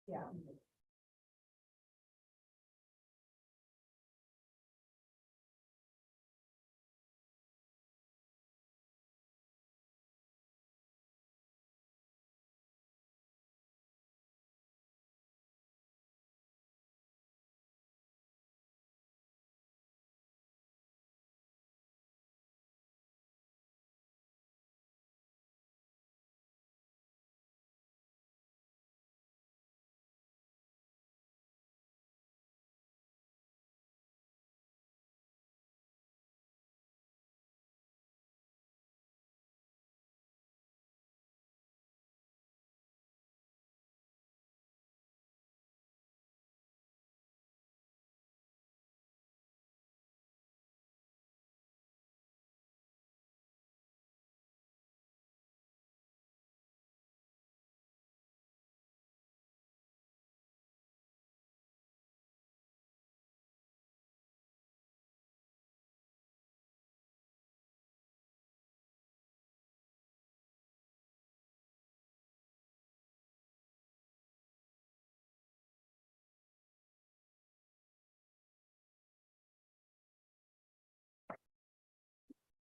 Yeah.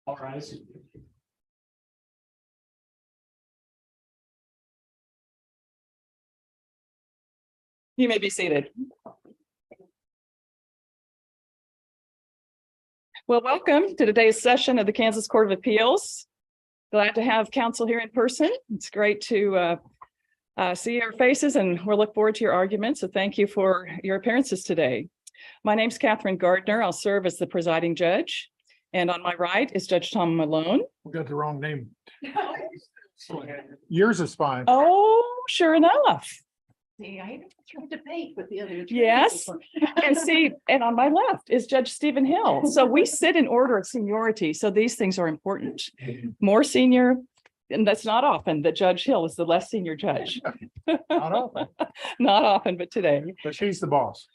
All rise. You may be seated. Well, welcome to today's session of the Kansas Court of Appeals. Glad to have counsel here in person. It's great to see your faces, and we'll look forward to your arguments. So thank you for your appearances today. My name's Catherine Gardner. I'll serve as the presiding judge. And on my right is Judge Tom Malone. We got the wrong name. Yours is fine. Oh, sure enough. See, I even tried to debate with the other. attorneys. Yes. And see, and on my left is Judge Stephen Hill. So we sit in order of seniority. So these things are important. More senior, and that's not often that Judge Hill is the less senior judge. Not often, Not often, but today. but she's the boss.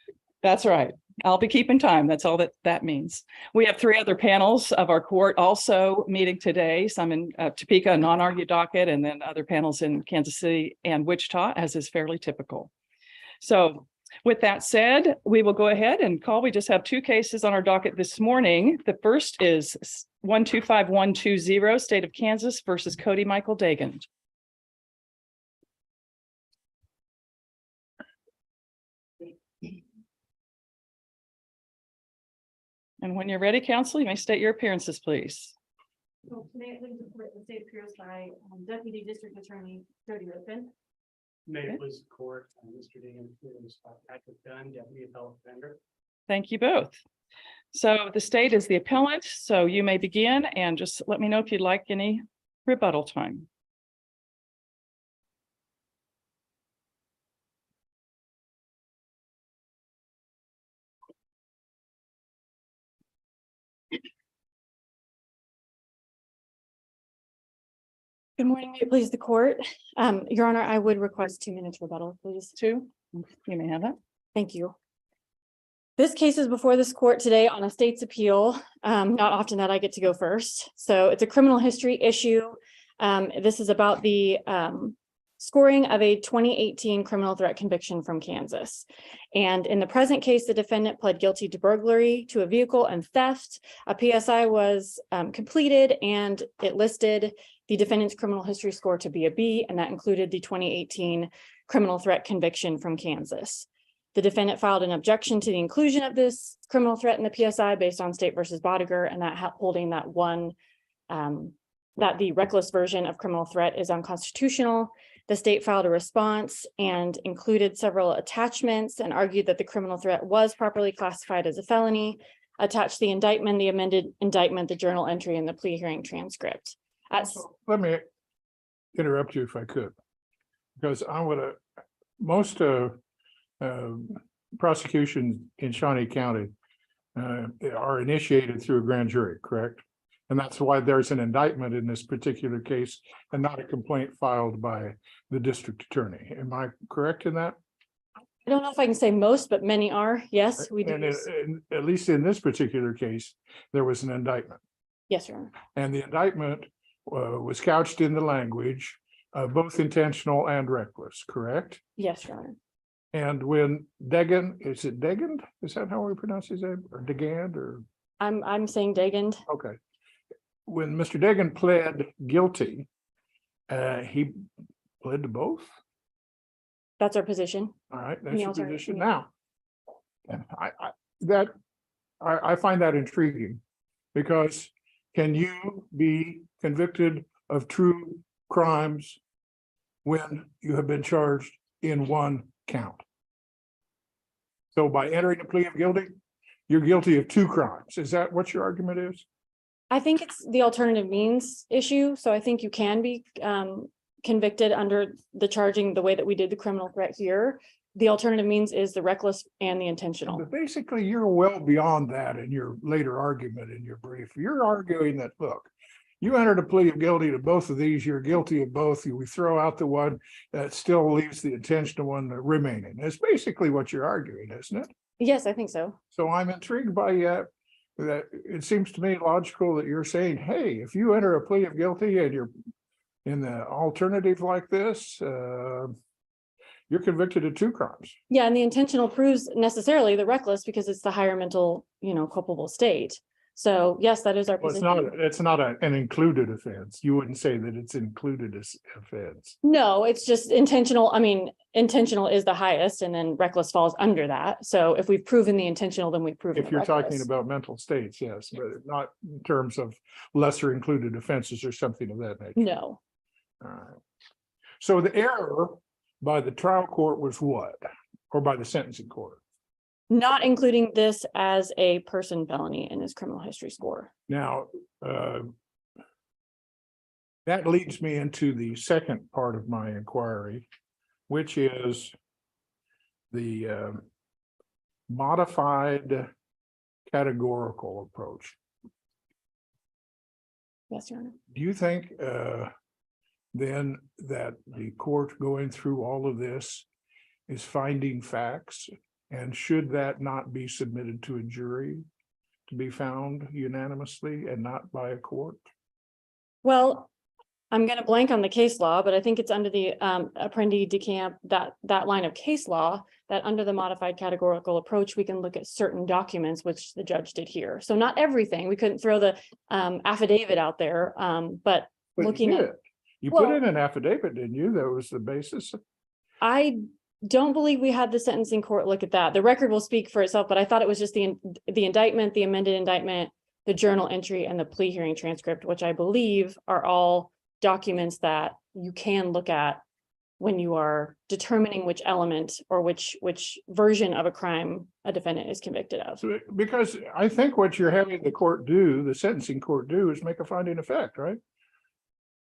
That's right. I'll be keeping time. That's all that means. We have three other panels of our court also meeting today. Some in Topeka, non-argued docket, and then other panels in Kansas City and Wichita, as is fairly typical. So with that said, we will go ahead and call. We just have two cases on our docket this morning. The first is 125120, State of Kansas versus Cody Michael Dagand. And when you're ready, counsel, you may state your appearances, please. So today, I think the state appears by Deputy District Attorney Jody Rippin. May it please the court, Mr. Dean, Patrick Dunn, Deputy Appellate Defender. Thank you both. So the state is the appellant, so you may begin and just let me know if you'd like any rebuttal time. Good morning, may it please the court. Your Honor, I would request 2 minutes rebuttal, please. Two, you may have that. Thank you. This case is before this court today on a state's appeal. Not often that I get to go first. So it's a criminal history issue. This is about the scoring of a 2018 criminal threat conviction from Kansas. And in the present case, the defendant pled guilty to burglary to a vehicle and theft. A PSI was completed, and it listed the defendant's criminal history score to be a B, and that included the 2018 criminal threat conviction from Kansas. The defendant filed an objection to the inclusion of this criminal threat in the PSI based on State versus Bodiger, and that holding that that the reckless version of criminal threat is unconstitutional. The state filed a response and included several attachments and argued that the criminal threat was properly classified as a felony, attached the indictment, the amended indictment, the journal entry, and the plea hearing transcript. Let me interrupt you if I could, because I would have most prosecutions in Shawnee County are initiated through a grand jury, correct? And that's why there's an indictment in this particular case and not a complaint filed by the district attorney. Am I correct in that? I don't know if I can say most, but many are. Yes, we do. And at least in this particular case, there was an indictment. Yes, Your Honor. And the indictment was couched in the language both intentional and reckless, correct? Yes, Your Honor. And when Degan, is it Degand? Is that how we pronounce his name? Or Degand or, I'm saying Dagand. okay. When Mr. Degan pled guilty, he pled to both. That's our position. All right, In that's the your alternative, position yeah. now. And I find that intriguing because can you be convicted of true crimes when you have been charged in one count? So by entering a plea of guilty, you're guilty of two crimes. Is that what your argument is? I think it's the alternative means issue. So I think you can be convicted under the charging the way that we did the criminal threat here. The alternative means is the reckless and the intentional. But basically, you're well beyond that in your later argument in your brief. You're arguing that, look, you entered a plea of guilty to both of these, you're guilty of both. We throw out the one that still leaves the intentional one remaining. That's basically what you're arguing, isn't it? Yes, I think so. So I'm intrigued by that. It seems to me logical that you're saying, hey, if you enter a plea of guilty and you're in the alternative like this, you're convicted of two crimes. Yeah, and the intentional proves necessarily the reckless because it's the higher mental, culpable state. So yes, that is our Well, position. it's not an included offense. You wouldn't say that it's included as offense. No, it's just intentional. I mean, intentional is the highest and then reckless falls under that. So if we've proven the intentional, then we've proven If the you're talking reckless. about mental states, yes, but not in terms of lesser included offenses or something of that nature. No, All right. So the error by the trial court was what? Or by the sentencing court? not including this as a person felony in his criminal history score. Now, that leads me into the second part of my inquiry, which is the modified categorical approach. Yes, Your Honor. Do you think then that the court going through all of this is finding facts? And should that not be submitted to a jury to be found unanimously and not by a court? Well, I'm going to blank on the case law, but I think it's under the Apprendi de Camp, that line of case law, that under the modified categorical approach, we can look at certain documents, which the judge did here. So not everything. We couldn't throw the affidavit out there, but looking at. You put in an affidavit, didn't you? That was the basis. I don't believe we had the sentencing court look at that. The record will speak for itself, but I thought it was just the indictment, the amended indictment, the journal entry, and the plea hearing transcript, which I believe are all documents that you can look at when you are determining which element or which version of a crime a defendant is convicted of. So, because I think what you're having the court do, the sentencing court do, is make a finding of fact, right?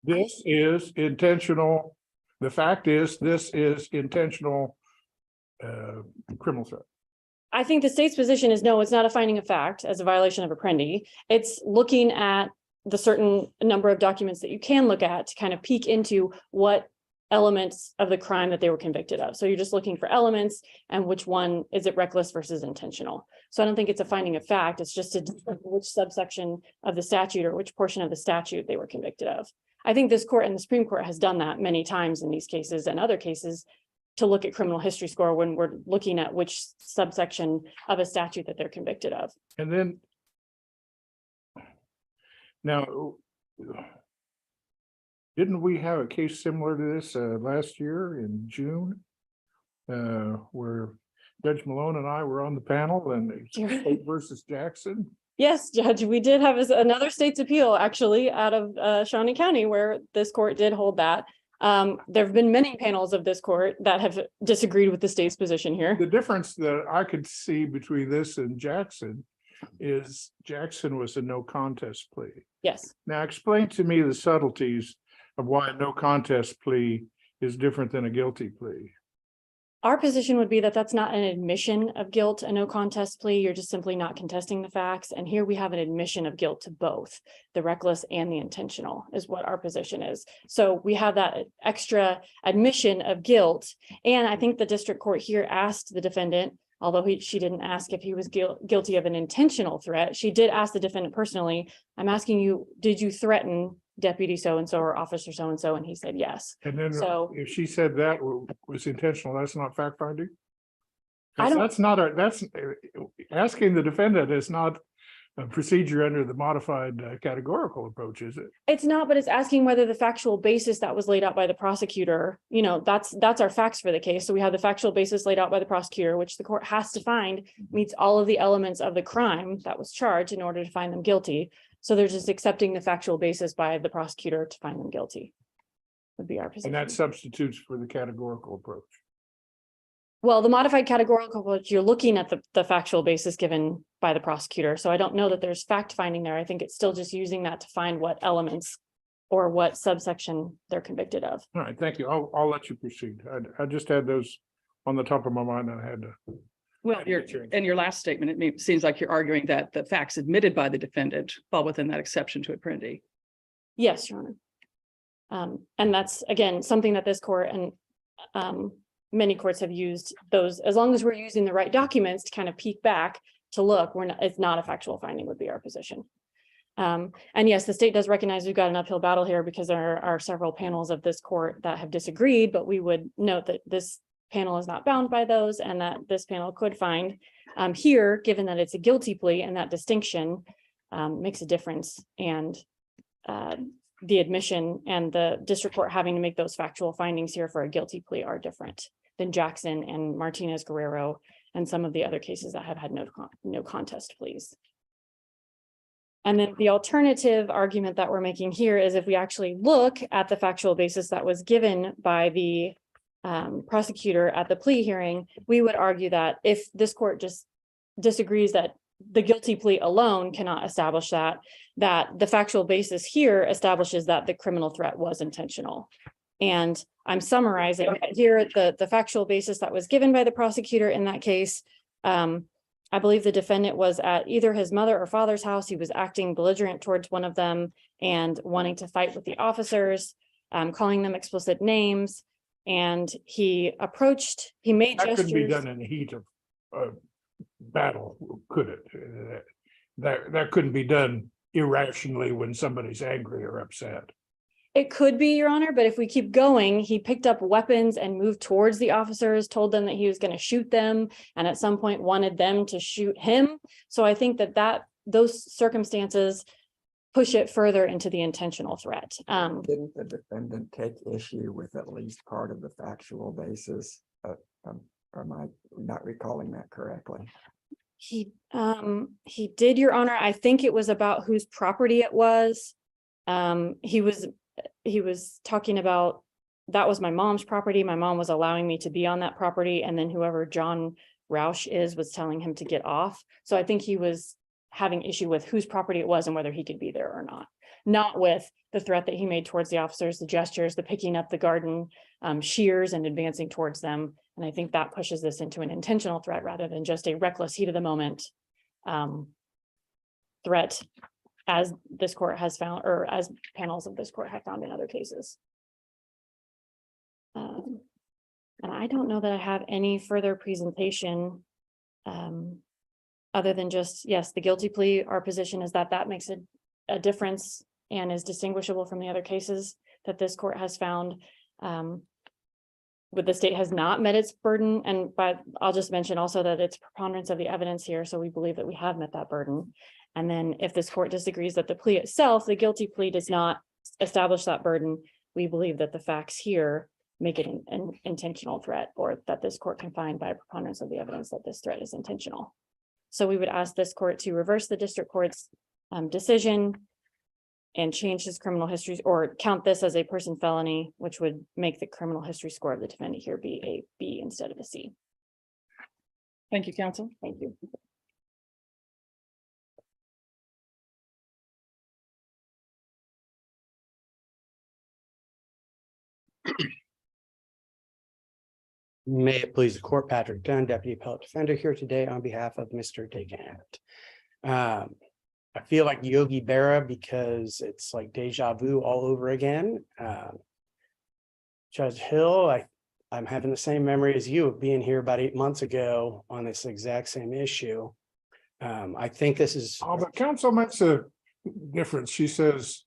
This is intentional. The fact is, this is intentional criminal threat. I think the state's position is no, it's not a finding of fact as a violation of Apprendi. It's looking at the certain number of documents that you can look at to kind of peek into what elements of the crime that they were convicted of. So you're just looking for elements and which one is it reckless versus intentional. So I don't think it's a finding of fact. It's just which subsection of the statute or which portion of the statute they were convicted of. I think this court and the Supreme Court has done that many times in these cases and other cases to look at criminal history score when we're looking at which subsection of a statute that they're convicted of. And then now, didn't we have a case similar to this last year in June? Where Judge Malone and I were on the panel and State versus Jackson. Yes, Judge, we did have another state's appeal actually out of Shawnee County where this court did hold that. There have been many panels of this court that have disagreed with the state's position here. The difference that I could see between this and Jackson is Jackson was a no contest plea. Yes. Now explain to me the subtleties of why a no contest plea is different than a guilty plea. Our position would be that that's not an admission of guilt, a no contest plea. You're just simply not contesting the facts. And here we have an admission of guilt to both the reckless and the intentional is what our position is. So we have that extra admission of guilt. And I think the district court here asked the defendant, although she didn't ask if he was guilty of an intentional threat. She did ask the defendant personally, I'm asking you, did you threaten Deputy so-and-so or Officer so-and-so? And he said yes. And then So if she said that was intentional, that's not fact finding? I don't- That's not that's asking the defendant is not a procedure under the modified categorical approach, is it? It's not, but it's asking whether the factual basis that was laid out by the prosecutor, that's our facts for the case. So we have the factual basis laid out by the prosecutor, which the court has to find meets all of the elements of the crime that was charged in order to find them guilty. So they're just accepting the factual basis by the prosecutor to find them guilty. Would be our position. And that substitutes for the categorical approach. Well, the modified categorical approach, you're looking at the factual basis given by the prosecutor. So I don't know that there's fact finding there. I think it's still just using that to find what elements or what subsection they're convicted of. All right, thank you. I'll let you proceed. I just had those on the top of my mind and I had to. Well, in your last statement, seems like you're arguing that the facts admitted by the defendant fall within that exception to apprendi. Yes, Your Honor. And that's, again, something that this court and many courts have used those, as long as we're using the right documents to kind of peek back to look, it's not a factual finding would be our position. And yes, the state does recognize we've got an uphill battle here because there are several panels of this court that have disagreed, but we would note that this panel is not bound by those and that this panel could find here, given that it's a guilty plea and that distinction makes a difference. And the admission and the district court having to make those factual findings here for a guilty plea are different than Jackson and Martinez Guerrero and some of the other cases that have had no contest pleas. And then the alternative argument that we're making here is if we actually look at the factual basis that was given by the prosecutor at the plea hearing, we would argue that if this court just disagrees that the guilty plea alone cannot establish that the factual basis here establishes that the criminal threat was intentional. And I'm summarizing here the factual basis that was given by the prosecutor in that case. I believe the defendant was at either his mother or father's house. He was acting belligerent towards one of them and wanting to fight with the officers, calling them explicit names. And he made That gestures. couldn't be done in the heat of battle, could it? That couldn't be done irrationally when somebody's angry or upset. It could be, Your Honor, but if we keep going, he picked up weapons and moved towards the officers, told them that he was going to shoot them, and at some point wanted them to shoot him. So I think that those circumstances push it further into the intentional threat. Didn't the defendant take issue with at least part of the factual basis? Or am I not recalling that correctly? He did, Your Honor. I think it was about whose property it was. He was talking about that was my mom's property. My mom was allowing me to be on that property. And then whoever John Roush was telling him to get off. So I think he was having issue with whose property it was and whether he could be there or not with the threat that he made towards the officers, the gestures, the picking up the garden shears and advancing towards them. And I think that pushes this into an intentional threat rather than just a reckless heat of the moment threat, as this court has found, or as panels of this court have found in other cases. And I don't know that I have any further presentation other than just, yes, the guilty plea, our position is that makes a difference and is distinguishable from the other cases that this court has found. But the state has not met its burden, but I'll just mention also that it's preponderance of the evidence here, so we believe that we have met that burden. And then if this court disagrees that the plea itself, the guilty plea does not establish that burden, we believe that the facts here make it an intentional threat, or that this court can find by preponderance of the evidence that this threat is intentional. So we would ask this court to reverse the district court's decision and change his criminal history, or count this as a person felony, which would make the criminal history score of the defendant here be a B instead of a C. Thank you, counsel. Thank you. May it please the court, Patrick Dunn, Deputy Appellate Defender, here today on behalf of Mr. Docket. I feel like Yogi Berra because it's like deja vu all over again. Judge Hill, I'm having the same memory as you of being here about 8 months ago on this exact same issue. I think this is. Oh, but counsel makes a difference. She says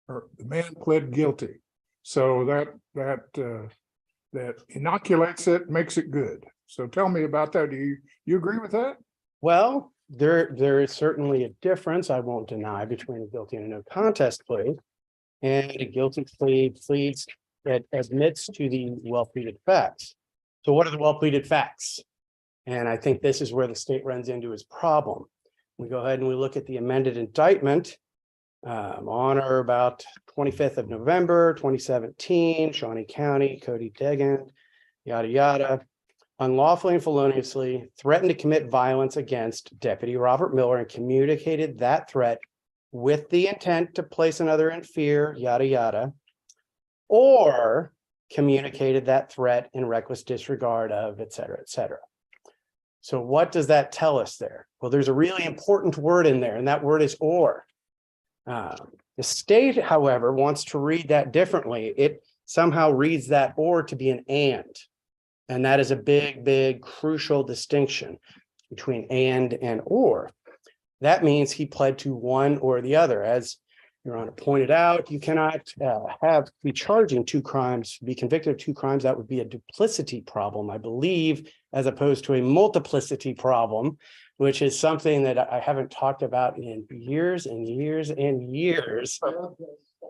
the man pled guilty. So that that inoculates it, makes it good. So tell me about that. Do you agree with that? Well, there is certainly a difference, I won't deny, between a guilty and a no contest plea. And a guilty plea pleads that admits to the well-pleaded facts. So what are the well-pleaded facts? And I think this is where the state runs into its problem. We go ahead and we look at the amended indictment on or about 25th of November, 2017, Shawnee County, Cody Degan, yada, yada. Unlawfully and feloniously threatened to commit violence against Deputy Robert Miller and communicated that threat with the intent to place another in fear, yada, yada, or communicated that threat in reckless disregard of, et cetera, et cetera. So what does that tell us there? Well, there's a really important word in there, and that word is or. The state, however, wants to read that differently. It somehow reads that or to be an and that is a big, big, crucial distinction between and or. That means he pled to one or the other. As Your Honor pointed out, you cannot be charging two crimes, be convicted of two crimes. That would be a duplicity problem, I believe, as opposed to a multiplicity problem, which is something that I haven't talked about in years and years and years.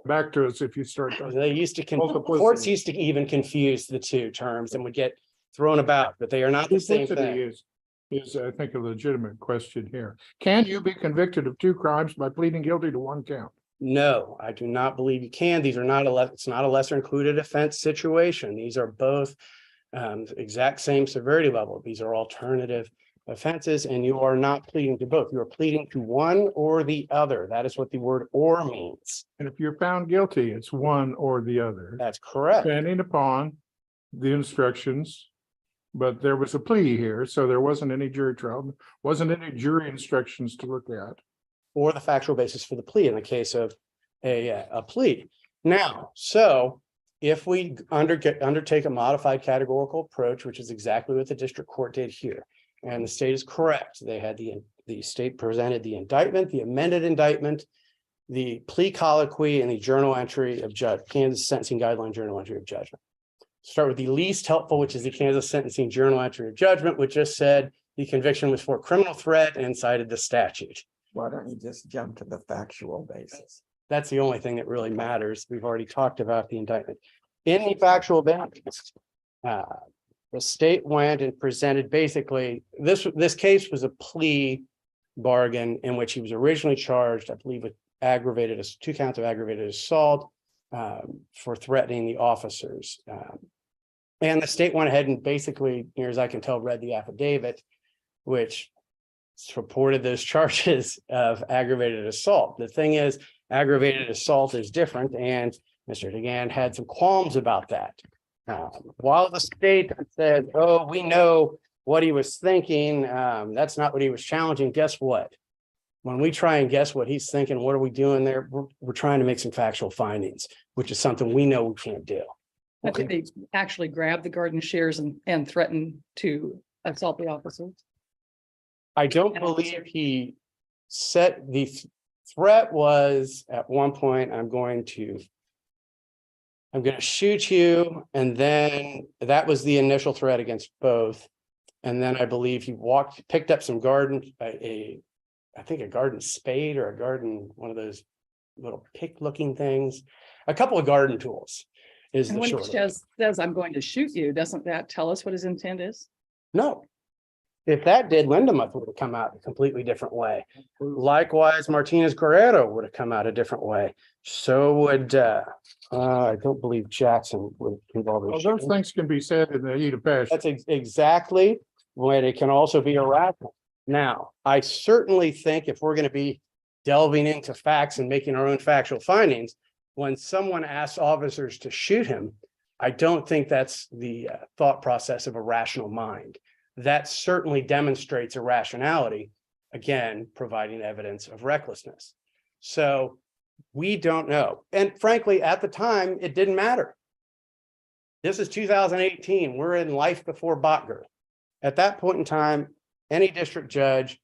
Back to us if you start. They used to, Multiplicity. courts used to even confuse the two terms and would get thrown about, but they are not the same Duplicity thing. is I think a legitimate question here. Can you be convicted of two crimes by pleading guilty to one count? No, I do not believe you can. These are not it's not a lesser included offense situation. These are both exact same severity level. These are alternative offenses, and you are not pleading to both. You are pleading to one or the other. That is what the word or means. And if you're found guilty, it's one or the other, That's correct. depending upon the instructions. But there was a plea here, so there wasn't any jury trial, wasn't any jury instructions to look at. Or the factual basis for the plea in the case of a plea. Now, so if we undertake a modified categorical approach, which is exactly what the district court did here, and the state is correct, they had the state presented the indictment, the amended indictment, the plea colloquy, and the journal entry of Kansas Sentencing Guideline journal entry of judgment. Start with the least helpful, which is the Kansas Sentencing Journal entry of judgment, which just said the conviction was for criminal threat and cited the statute. Why don't you just jump to the factual basis? That's the only thing that really matters. We've already talked about the indictment. In the factual basis, the state went and presented basically, this case was a plea bargain in which he was originally charged, I believe, with two counts of aggravated assault for threatening the officers. And the state went ahead and basically, near as I can tell, read the affidavit, which supported those charges of aggravated assault. The thing is, aggravated assault is different, and Mr. Degan had some qualms about that. While the state said, oh, we know what he was thinking, that's not what he was challenging. Guess what? When we try and guess what he's thinking, what are we doing there? We're trying to make some factual findings, which is something we know we can't do. I think they actually grabbed the garden shears and threatened to assault the officers. I don't believe he said the threat was at one point, I'm going to shoot you. And then that was the initial threat against both. And then I believe he picked up some I think a garden spade or a garden, one of those little pick looking things, a couple of garden tools. Is And the when short he of it. says, I'm going to shoot you, doesn't that tell us what his intent is? No. If that did, Lindemuth would have come out a completely different way. Likewise, Martinez Guerrero would have come out a different way. So would, I don't believe Jackson would involve. Well, those things can be said in the heat of passion. That's exactly when it can also be irrational. Now, I certainly think if we're going to be delving into facts and making our own factual findings, when someone asks officers to shoot him, I don't think that's the thought process of a rational mind. That certainly demonstrates irrationality, again, providing evidence of recklessness. So we don't know. And frankly, at the time, it didn't matter. This is 2018. We're in life before Botger. At that point in time, any district judge,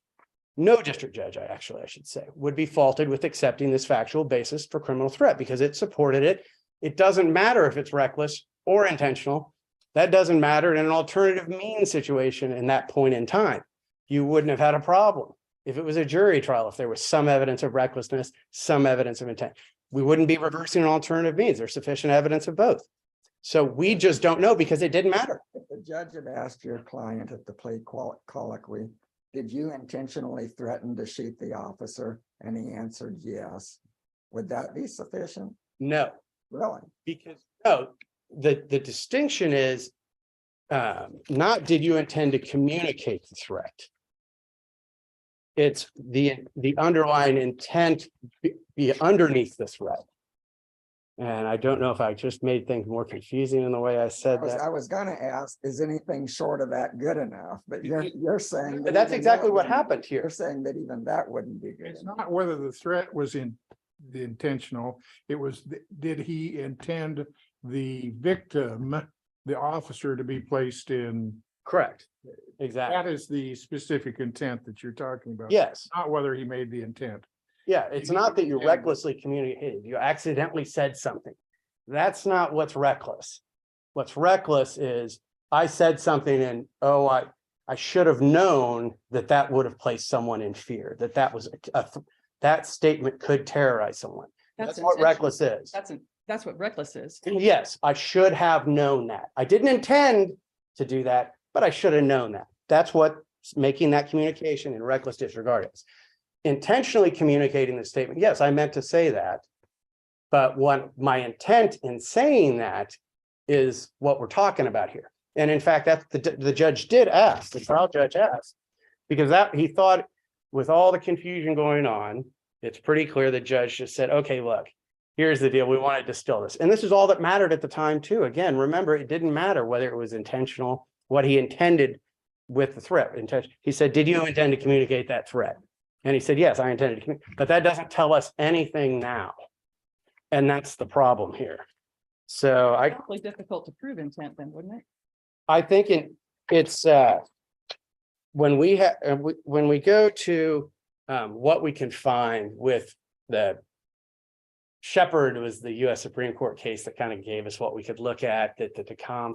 no district judge, I should say, would be faulted with accepting this factual basis for criminal threat because it supported it. It doesn't matter if it's reckless or intentional. That doesn't matter in an alternative means situation in that point in time. You wouldn't have had a problem. If it was a jury trial, if there was some evidence of recklessness, some evidence of intent, we wouldn't be reversing an alternative means. There's sufficient evidence of both. So we just don't know because it didn't matter. If the judge had asked your client at the plea colloquy, did you intentionally threaten to shoot the officer? And he answered yes. Would that be sufficient? No, Really? because no, the distinction is not did you intend to communicate the threat? It's the underlying intent be underneath the threat. And I don't know if I just made things more confusing in the way I said that. I was gonna ask, is anything short of that good enough? But you're saying. But that's even exactly that what wouldn't- happened here. You're saying that even that wouldn't be good It's enough. not whether the threat was in the intentional, it was, did he intend the victim, the officer, to be placed in? Correct. Exactly. That is the specific intent that you're talking about. Yes. Not whether he made the intent. Yeah, it's not that you recklessly communicated, you accidentally said something. That's not what's reckless. What's reckless is I said something and, oh, I should have known that that would have placed someone in fear, that was that statement could terrorize someone. That's what intentional. reckless is. That's what reckless is. Yes, I should have known that. I didn't intend to do that, but I should have known that. That's what making that communication in reckless disregard is. Intentionally communicating the statement, yes, I meant to say that. But what my intent in saying that is what we're talking about here. And in fact, that's the judge did ask, the trial judge asked, because that he thought with all the confusion going on, it's pretty clear the judge just said, okay, look, here's the deal. We want to distill this. And this is all that mattered at the time, too. Again, remember, it didn't matter whether it was intentional, what he intended with the threat. He said, did you intend to communicate that threat? And he said, yes, I intended to communicate. But that doesn't tell us anything now. And that's the problem here. So Probably difficult to prove intent then, wouldn't it? I think it's when we go to what we can find with the Shepard was the U.S. Supreme Court case that kind of gave us what we could look at that the Topeka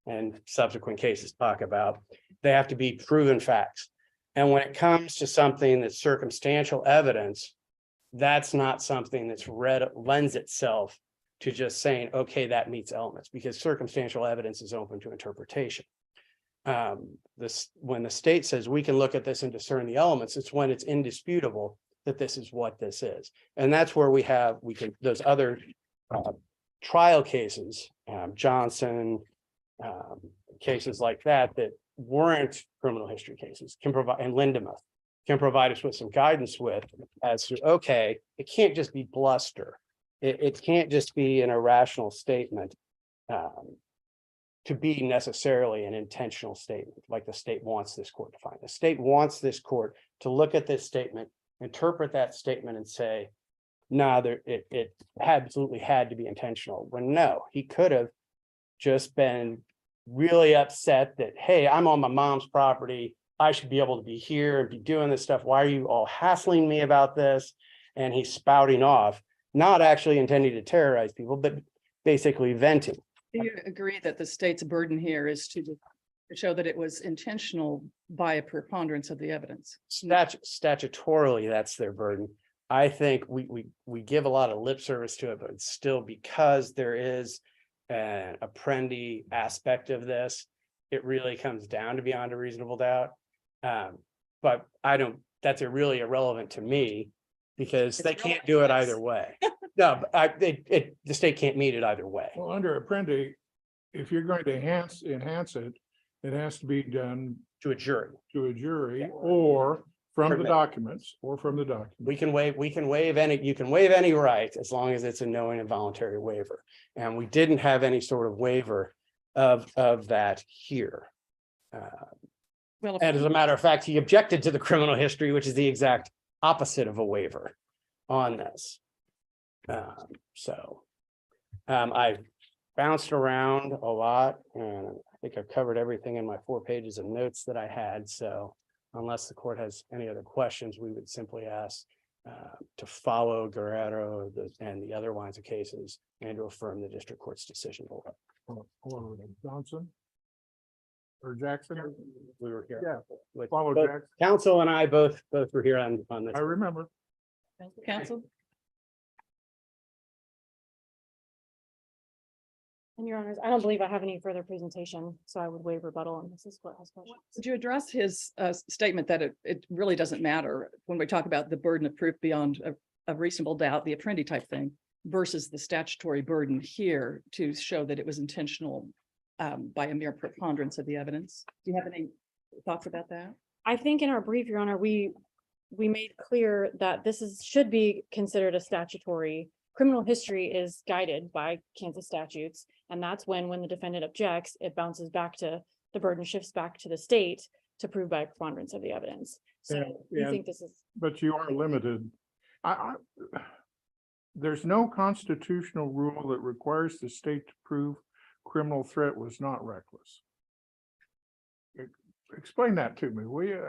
and subsequent cases talk about. They have to be proven facts. And when it comes to something that's circumstantial evidence, that's not something that's lends itself to just saying, okay, that meets elements, because circumstantial evidence is open to interpretation. When the state says we can look at this and discern the elements, it's when it's indisputable that this is what this is. And that's where we can those other trial cases, Johnson, cases like that weren't criminal history cases can provide, and Lindemuth can provide us with some guidance with as to, okay, it can't just be bluster. It can't just be an irrational statement to be necessarily an intentional statement like the state wants this court to find. The state wants this court to look at this statement, interpret that statement and say, nah, it absolutely had to be intentional. When no, he could have just been really upset that, hey, I'm on my mom's property. I should be able to be here and be doing this stuff. Why are you all hassling me about this? And he's spouting off, not actually intending to terrorize people, but basically venting. Do you agree that the state's burden here is to show that it was intentional by a preponderance of the evidence? Statutorily, that's their burden. I think we give a lot of lip service to it, but it's still because there is an apprendi aspect of this, it really comes down to beyond a reasonable doubt. But that's really irrelevant to me because they can't do it either way. No, but the state can't meet it either way. Well, under Apprendi, if you're going to enhance it, it has to be done To a jury. Yeah. Or from the Permit. documents, You can waive any right as long as it's a knowing and voluntary waiver. And we didn't have any sort of waiver of that here. Well, And as a matter of fact, he objected to the criminal history, which is the exact opposite of a waiver on this. I bounced around a lot and I think I've covered everything in my 4 pages of notes that I had. So unless the court has any other questions, we would simply ask to follow Guerrero and the other lines of cases and to affirm the district court's decision. or Johnson. or Jackson? We were here. Yeah, With follow both Jackson. council and I both were here on this. I remember. Council, And your honors, I don't believe I have any further presentation, so I would waive rebuttal and this is what has questions. would you address his statement that it really doesn't matter when we talk about the burden of proof beyond a reasonable doubt, the Apprendi type thing, versus the statutory burden here to show that it was intentional by a mere preponderance of the evidence? Do you have any thoughts about that? I think in our brief, your honor, we made clear that should be considered a statutory. Criminal history is guided by Kansas statutes, and that's when the defendant objects, it bounces back to, the burden shifts back to the state to prove by preponderance of the evidence. So Yeah, we think this is, but you are limited. There's no constitutional rule that requires the state to prove criminal threat was not reckless. Explain that to me, will you?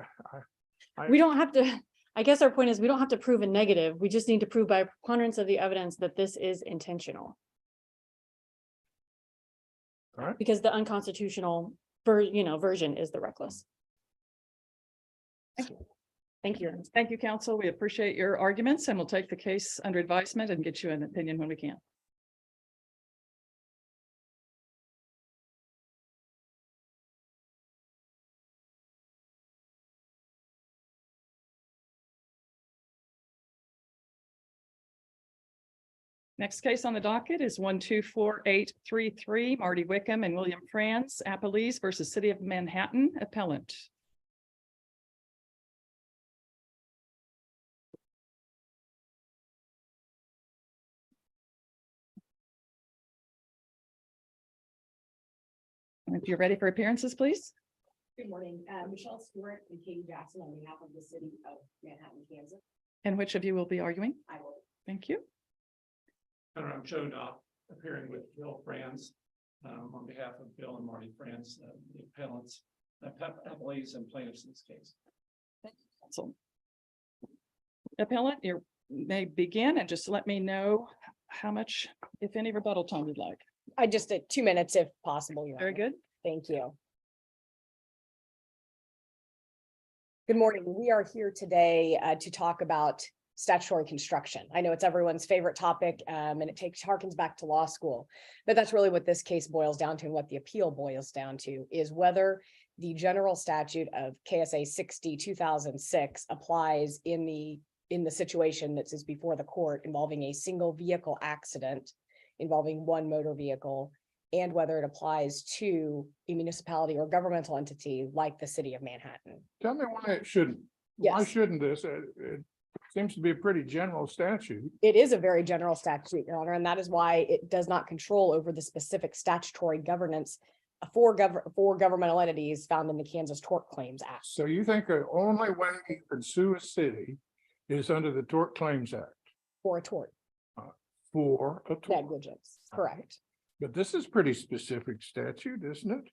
we don't have to, I guess our point is we don't have to prove a negative. We just need to prove by preponderance of the evidence that this is intentional. All right. Because the unconstitutional version is the reckless. Thank you. Thank you. Your Honor. Thank you, counsel. We appreciate your arguments and we'll take the case under advisement and get you an opinion when we can. Next case on the docket is 124833, Marty Wickham and William Franz, Appalese versus City of Manhattan, appellant. If you're ready for appearances, please. Good morning, Michelle Stewart and Katie Jackson on behalf of the city of Manhattan, Kansas. And which of you will be arguing? I will. Thank you. I'm Joe Dopp, appearing with Bill Franz, on behalf of Bill and Marty Franz, the appellants, appellees and plaintiffs in this case. Counsel. Appellant, you may begin and just let me know how much, if any, rebuttal time you'd like. I just did 2 minutes if possible. Your Very Honor. good. Thank you. Good morning. We are here today to talk about statutory construction. I know it's everyone's favorite topic and it harkens back to law school, but that's really what this case boils down to and what the appeal boils down to is whether the general statute of KSA 60/2006 applies in the situation that is before the court involving a single vehicle accident involving one motor vehicle, and whether it applies to a municipality or governmental entity like the city of Manhattan. Tell me why it shouldn't. Why Yes. shouldn't this? It seems to be a pretty general statute. It is a very general statute, Your Honor, and that is why it does not control over the specific statutory governance for governmental entities found in the Kansas Tort Claims Act. So you think the only way you can sue a city is under the Tort Claims Act For a tort for a tort? negligence, correct? But this is pretty specific statute, isn't it?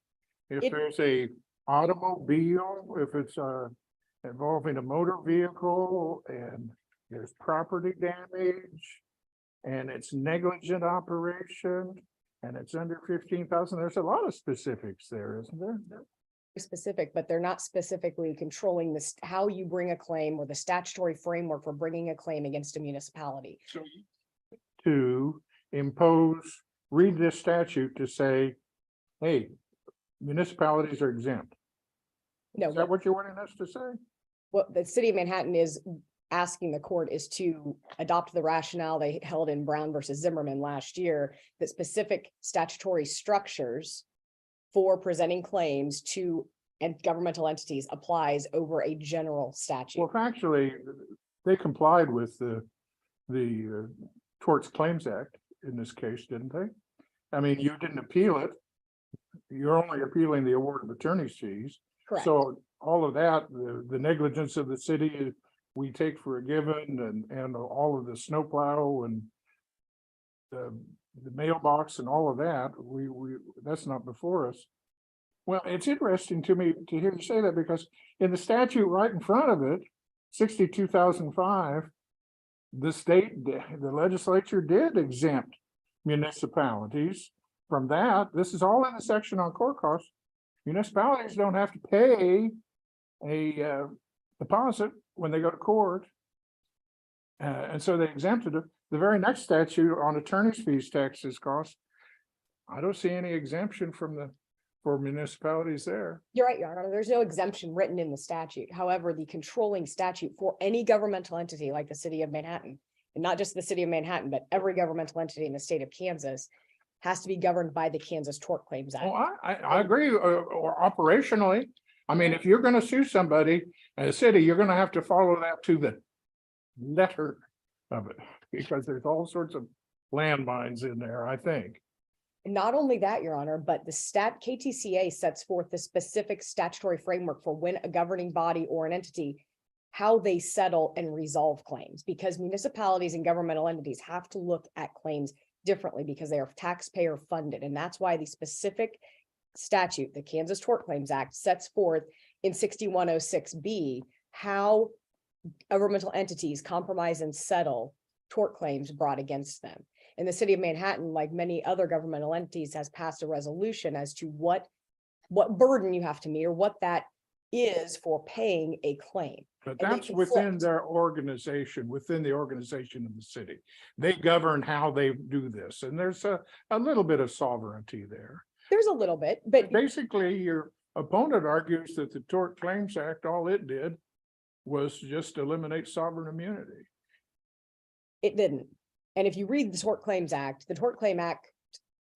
If It- there's a automobile, if it's involving a motor vehicle and there's property damage and it's negligent operation and it's under 15,000, there's a lot of specifics there, isn't there? Specific, but they're not specifically controlling this, how you bring a claim or the statutory framework for bringing a claim against a municipality. So to impose, read this statute to say, hey, municipalities are exempt. No, Is that what you're wanting us to say? what the city of Manhattan is asking the court is to adopt the rationale they held in Brown versus Zimmerman last year, that specific statutory structures for presenting claims to governmental entities applies over a general statute. Well, factually, they complied with the Torts Claims Act in this case, didn't they? I mean, you didn't appeal it. You're only appealing the award of attorney's fees. Correct. So all of that, the negligence of the city, we take for a given, and all of the snowplow and the mailbox and all of that, that's not before us. Well, it's interesting to me to hear you say that, because in the statute right in front of it, 62,005, the legislature did exempt municipalities from that. This is all in the section on court costs. municipalities don't have to pay a deposit when they go to court. And so they exempted it. The very next statute on attorney's fees, taxes, costs. I don't see any exemption for municipalities there. You're right, Your Honor. There's no exemption written in the statute. However, the controlling statute for any governmental entity like the city of Manhattan, and not just the city of Manhattan, but every governmental entity in the state of Kansas, has to be governed by the Kansas Tort Claims Act. Oh, I agree, or operationally. I mean, if you're gonna sue somebody in a city, you're gonna have to follow that to the letter of it, because there's all sorts of landmines in there, I think. Not only that, Your Honor, but the KTCA sets forth the specific statutory framework for when a governing body or an entity, how they settle and resolve claims, because municipalities and governmental entities have to look at claims differently because they are taxpayer funded. And that's why the specific statute, the Kansas Tort Claims Act, sets forth in 6106B how governmental entities compromise and settle tort claims brought against them. And the city of Manhattan, like many other governmental entities, has passed a resolution as to what burden you have to meet or what that is for paying a claim. But And they that's within conflict. their organization, within the organization of the city. They govern how they do this, and there's a little bit of sovereignty there. There's a little bit, but Basically, your opponent argues that the Tort Claims Act, all it did was just eliminate sovereign immunity. it didn't. And if you read the Tort Claims Act, the Tort Claim Act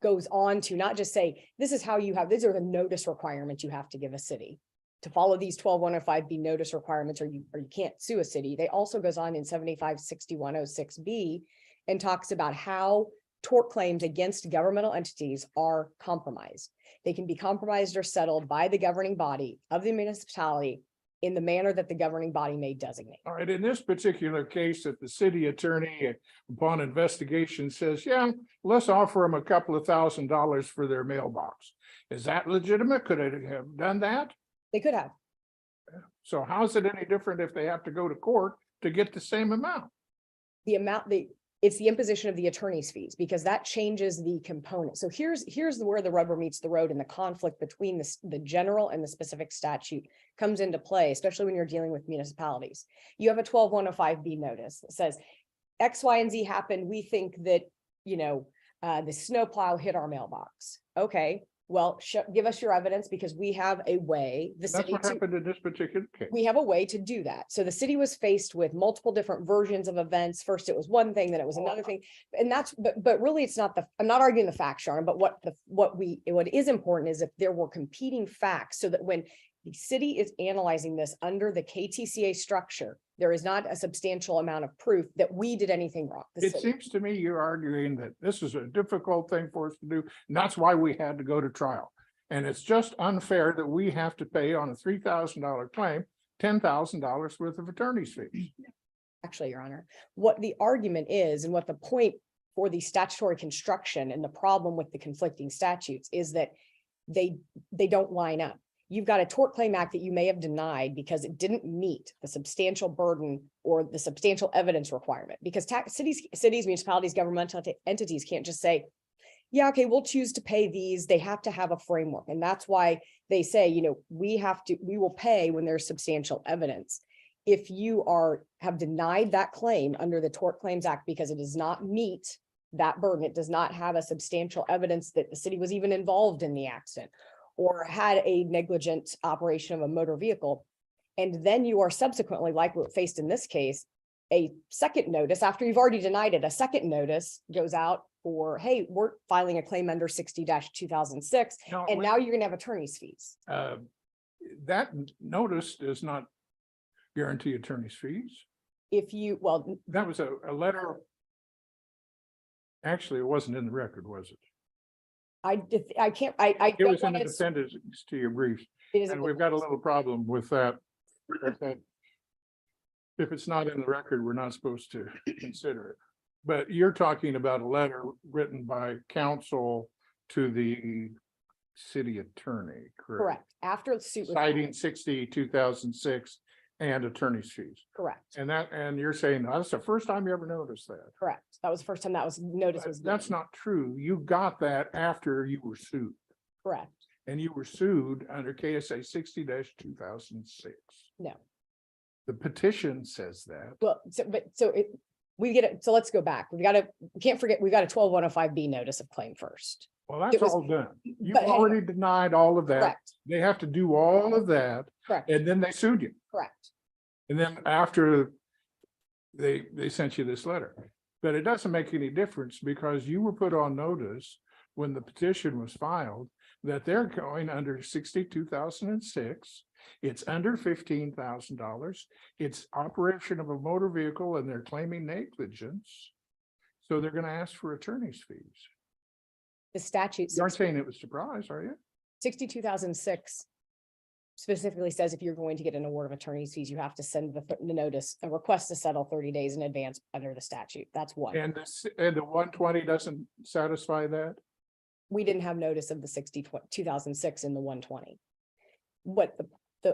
goes on to not just say, this is how you have, these are the notice requirements you have to give a city. To follow these 12105B notice requirements, or you can't sue a city. They also goes on in 756106B and talks about how tort claims against governmental entities are compromised. They can be compromised or settled by the governing body of the municipality in the manner that the governing body may designate. All right, in this particular case, that the city attorney upon investigation says, yeah, let's offer them a couple of $1,000s for their mailbox. Is that legitimate? Could it have done that? They could have. So how is it any different if they have to go to court to get the same amount? The amount, it's the imposition of the attorney's fees, because that changes the component. So here's where the rubber meets the road, and the conflict between the general and the specific statute comes into play, especially when you're dealing with municipalities. You have a 12105B notice that says X, Y, and Z happened. We think that, the snowplow hit our mailbox. Okay, well, give us your evidence, because we have a way, That's what happened in this particular case. we have a way to do that. So the city was faced with multiple different versions of events. First, it was one thing, then it was another thing. And that's, but really it's not I'm not arguing the facts, Sharon, but what is important is if there were competing facts, so that when the city is analyzing this under the KTCA structure, there is not a substantial amount of proof that we did anything wrong. The It city. seems to me you're arguing that this is a difficult thing for us to do, and that's why we had to go to trial. And it's just unfair that we have to pay on a $3,000 claim, $10,000 worth of attorney's fees. Actually, Your Honor, what the argument is, and what the point for the statutory construction and the problem with the conflicting statutes is that they don't line up. You've got a Tort Claim Act that you may have denied because it didn't meet the substantial burden or the substantial evidence requirement, because cities, municipalities, governmental entities can't just say, yeah, okay, we'll choose to pay these. They have to have a framework. And that's why they say, we will pay when there's substantial evidence. If you have denied that claim under the Tort Claims Act because it does not meet that burden, it does not have a substantial evidence that the city was even involved in the accident or had a negligent operation of a motor vehicle, and then you are subsequently, like we're faced in this case, a second notice after you've already denied it, a second notice goes out for, hey, we're filing a claim under 60-2006, and now you're gonna have attorney's fees. That notice does not guarantee attorney's fees. That was a letter. Actually, it wasn't in the record, was it? I can't, It was in the appendix to your briefs, it and we've got a little problem with that. If it's not in the record, we're not supposed to consider it. But you're talking about a letter written by counsel to the city attorney, correct? Correct, after the suit was Citing 60-2006 and attorney's fees. correct, And you're saying that's the first time you ever noticed that. correct. That was the first time that was notice was That's given. not true. You got that after you were sued. Correct. and you were sued under KSA 60-2006. No. The petition says that. Well, so let's go back. We can't forget, we got a 12105B notice of claim first. Well, that's was- all done. You've but hang on. already denied all of that. Correct, They have to do all of that, correct, and then they sued you. correct. And then after they sent you this letter. But it doesn't make any difference because you were put on notice when the petition was filed that they're going under 60-2006. It's under $15,000. It's operation of a motor vehicle and they're claiming negligence. So they're going to ask for attorney's fees. The statute You aren't saying it was surprise, are you? 62,006 specifically says if you're going to get an award of attorney's fees, you have to send the notice, a request to settle 30 days in advance under the statute. That's one. And the 120 doesn't satisfy that? We didn't have notice of the 2006 in the 120. What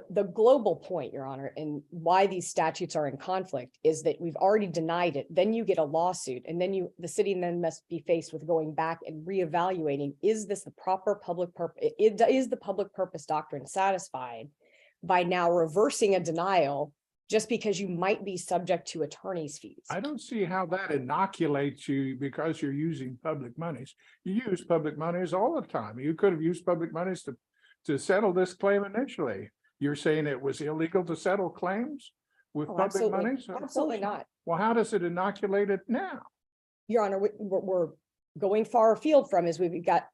the global point, Your Honor, and why these statutes are in conflict is that we've already denied it. Then you get a lawsuit and then the city then must be faced with going back and reevaluating, is this the proper public purpose? Is the public purpose doctrine satisfied by now reversing a denial just because you might be subject to attorney's fees? I don't see how that inoculates you because you're using public monies. You use public monies all the time. You could have used public monies to settle this claim initially. You're saying it was illegal to settle claims with Oh, public absolutely. monies? Absolutely not. Well, how does it inoculate it now? Your Honor, we're going far afield from is we've got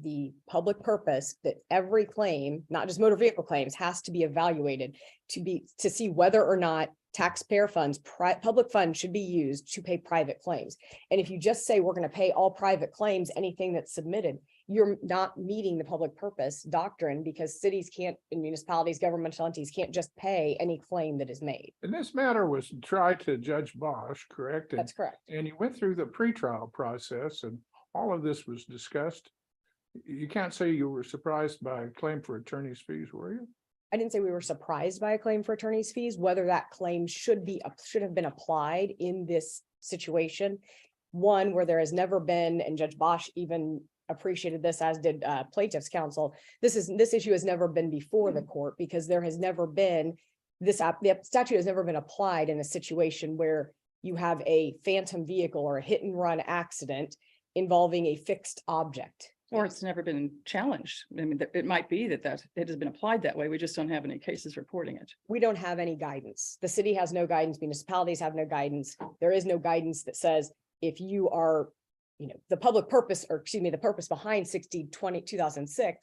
the public purpose that every claim, not just motor vehicle claims, has to be evaluated to see whether or not taxpayer funds, public funds should be used to pay private claims. And if you just say we're going to pay all private claims, anything that's submitted, you're not meeting the public purpose doctrine because cities can't, and municipalities, governmental entities can't just pay any claim that is made. And this matter was tried to Judge Bosch, correct? And- That's correct. And you went through the pretrial process and all of this was discussed. You can't say you were surprised by a claim for attorney's fees, were you? I didn't say we were surprised by a claim for attorney's fees, whether that claim should have been applied in this situation. One where there has never been, and Judge Bosch even appreciated this, as did plaintiff's counsel. This issue has never been before the court because there has never been the statute has never been applied in a situation where you have a phantom vehicle or a hit and run accident involving a fixed object. Or it's never been challenged. I mean, it might be that it has been applied that way. We just don't have any cases reporting it. We don't have any guidance. The city has no guidance. Municipalities have no guidance. There is no guidance that says if you are, the public purpose, or excuse me, the purpose behind 60-2006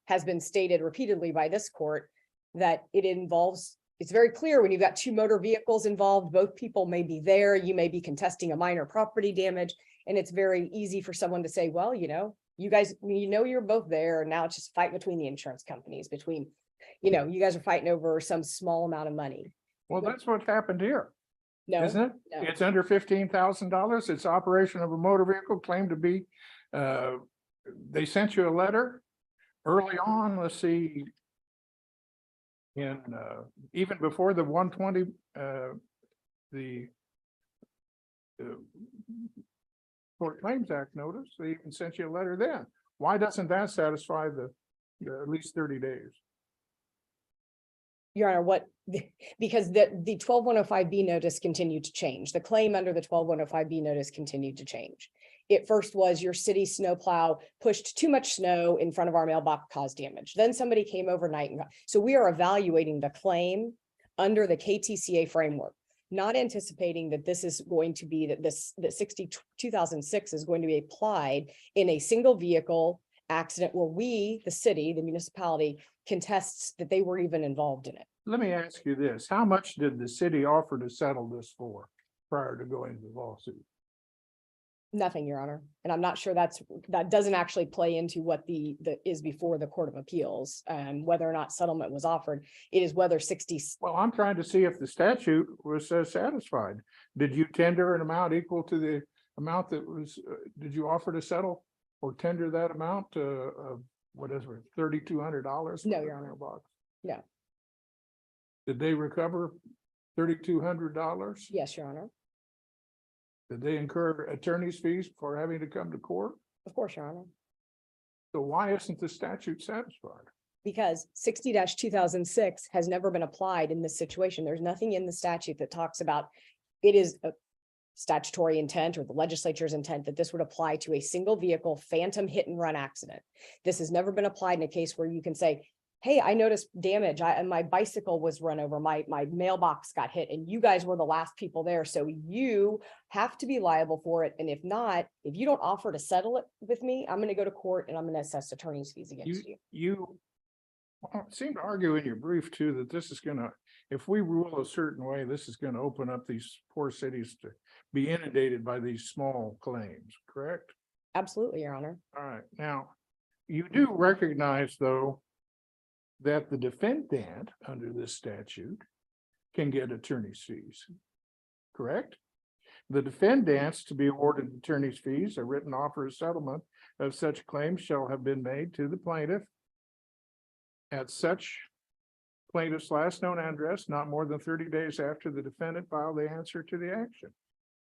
has been stated repeatedly by this court that it involves, it's very clear when you've got two motor vehicles involved, both people may be there, you may be contesting a minor property damage, and it's very easy for someone to say, well, you guys, you're both there, and now it's just a fight between the insurance companies, you guys are fighting over some small amount of money. Well, that's what happened here, No, isn't it? no. It's under $15,000. It's operation of a motor vehicle claimed to be, they sent you a letter early on, let's see, in, even before the 120, the Tort Claims Act notice, they even sent you a letter then. Why doesn't that satisfy the at least 30 days? Your Honor, because the 12105B notice continued to change. The claim under the 12105B notice continued to change. It first was your city snowplow pushed too much snow in front of our mailbox, caused damage. Then somebody came overnight so we are evaluating the claim under the KTCA framework, not anticipating that this is going to be that 2006 is going to be applied in a single vehicle accident where we, the city, the municipality, contests that they were even involved in it. Let me ask you this. How much did the city offer to settle this for prior to going to the lawsuit? Nothing, Your Honor. And I'm not sure that doesn't actually play into what the is before the Court of Appeals, whether or not settlement was offered. It is whether 60. Well, I'm trying to see if the statute was satisfied. Did you tender an amount equal to the amount that was, did you offer to settle or tender that amount of what is it, $3,200? No, Your Honor. No. Did they recover $3,200? Yes, Your Honor. Did they incur attorney's fees for having to come to court? Of course, Your Honor. So why isn't the statute satisfied? Because 60-2006 has never been applied in this situation. There's nothing in the statute that talks about it is a statutory intent or the legislature's intent that this would apply to a single vehicle phantom hit and run accident. This has never been applied in a case where you can say, hey, I noticed damage. My bicycle was run over, my mailbox got hit, and you guys were the last people there. So you have to be liable for it. And if not, if you don't offer to settle it with me, I'm going to go to court and I'm going to assess attorney's fees against you. You seem to argue in your brief too, that this is gonna, if we rule a certain way, this is gonna open up these poor cities to be inundated by these small claims, correct? Absolutely, Your Honor. All right, now, you do recognize though, that the defendant under this statute can get attorney's fees, correct? The defendants to be awarded attorney's fees, a written offer of settlement of such claims shall have been made to the plaintiff at such plaintiff's last known address, not more than 30 days after the defendant filed the answer to the action.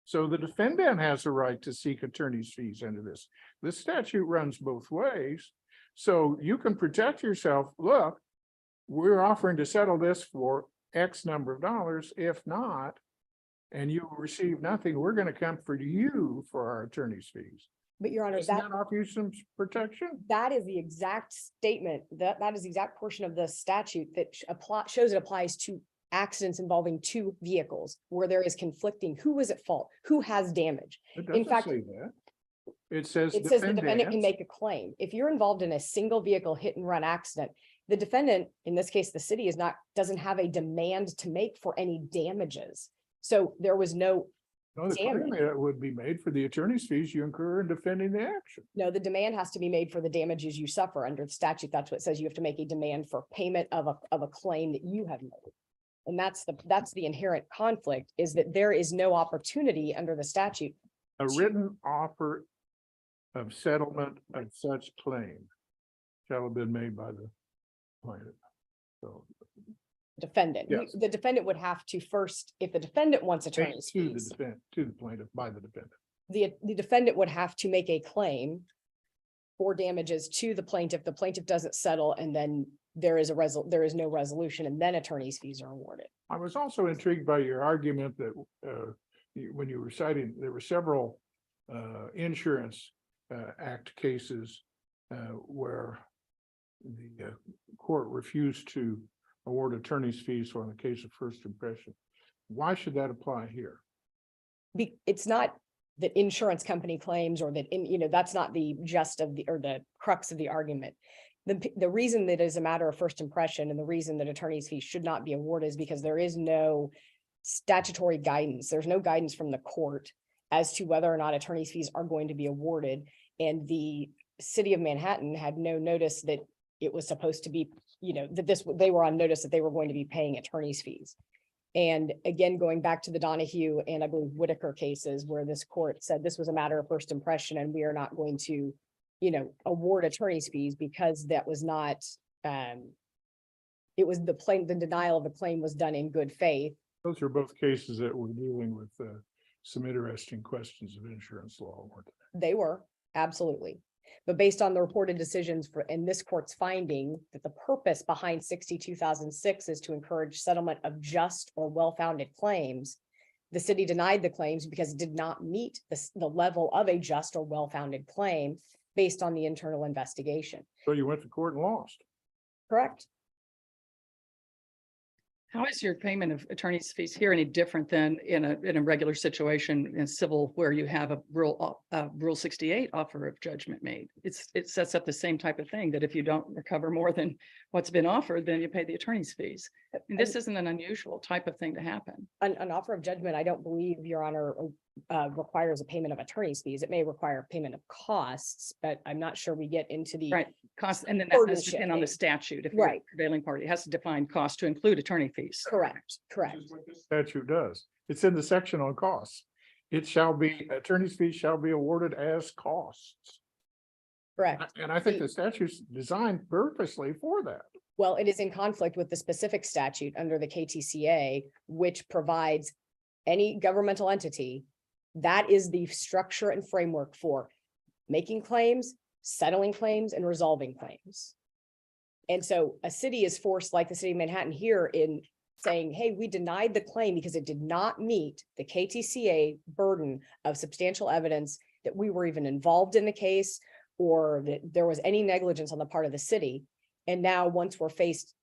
So the defendant has a right to seek attorney's fees under this. This statute runs both ways. So you can protect yourself. Look, we're offering to settle this for X number of dollars. If not, and you receive nothing, we're going to come for you for our attorney's fees. But Your Honor, Doesn't that offer you some protection? that is the exact statement, that is the exact portion of the statute that shows it applies to accidents involving two vehicles where there is conflicting, who was at fault, who has damage. It doesn't fact, say that. It says the defendant can defendants. make a claim. If you're involved in a single vehicle hit and run accident, the defendant, in this case, the city doesn't have a demand to make for any damages. So there was no The claim that would be made for the attorney's fees you incur in defending the action. No, the demand has to be made for the damages you suffer under the statute. That's what it says. You have to make a demand for payment of a claim that you have made. And that's the inherent conflict, is that there is no opportunity under the statute. A written offer of settlement of such claim shall have been made by the plaintiff. So Defendant, Yes. the defendant would have to first, if the defendant wants attorney's to the fees, to the plaintiff by the defendant. the defendant would have to make a claim for damages to the plaintiff. The plaintiff doesn't settle, and then there is no resolution, and then attorney's fees are awarded. I was also intrigued by your argument that when you were citing, there were several insurance act cases where the court refused to award attorney's fees for the case of first impression. Why should that apply here? It's not that insurance company claims, or that that's not the gist of the crux of the argument. The reason that is a matter of first impression, and the reason that attorney's fees should not be awarded, is because there is no statutory guidance. There's no guidance from the court as to whether or not attorney's fees are going to be awarded. And the city of Manhattan had no notice that it was supposed to be, they were on notice that they were going to be paying attorney's fees. And again, going back to the Donahue and I believe Whitaker cases, where this court said this was a matter of first impression, and we are not going to, award attorney's fees, because that was not, it was the denial of the claim was done in good faith. Those are both cases that were dealing with some interesting questions of insurance law, weren't they? They were, absolutely. But based on the reported decisions in this court's finding that the purpose behind 60-2006 is to encourage settlement of just or well-founded claims, the city denied the claims because it did not meet the level of a just or well-founded claim based on the internal investigation. So you went to court and lost. Correct. How is your payment of attorney's fees here any different than in a regular situation in civil, where you have a rule 68 offer of judgment made? It sets up the same type of thing, that if you don't recover more than what's been offered, then you pay the attorney's fees. And this isn't an unusual type of thing to happen. An offer of judgment, I don't believe, Your Honor, requires a payment of attorney's fees. It may require payment of costs, but I'm not sure we get into the Right, cost, and then that burden does depend on the shifting. statute. If you're Right. a prevailing party, it has to define cost to include attorney fees. Correct, correct. Which is what this statute does. It's in the section on costs. It shall be, attorney's fees shall be awarded as costs. Correct. And I think the statute's designed purposely for that. Well, it is in conflict with the specific statute under the KTCA, which provides any governmental entity, that is the structure and framework for making claims, settling claims and resolving claims. And so a city is forced, like the city of Manhattan here, in saying, hey, we denied the claim because it did not meet the KTCA burden of substantial evidence that we were even involved in the case or that there was any negligence on the part of the city. And now once we're faced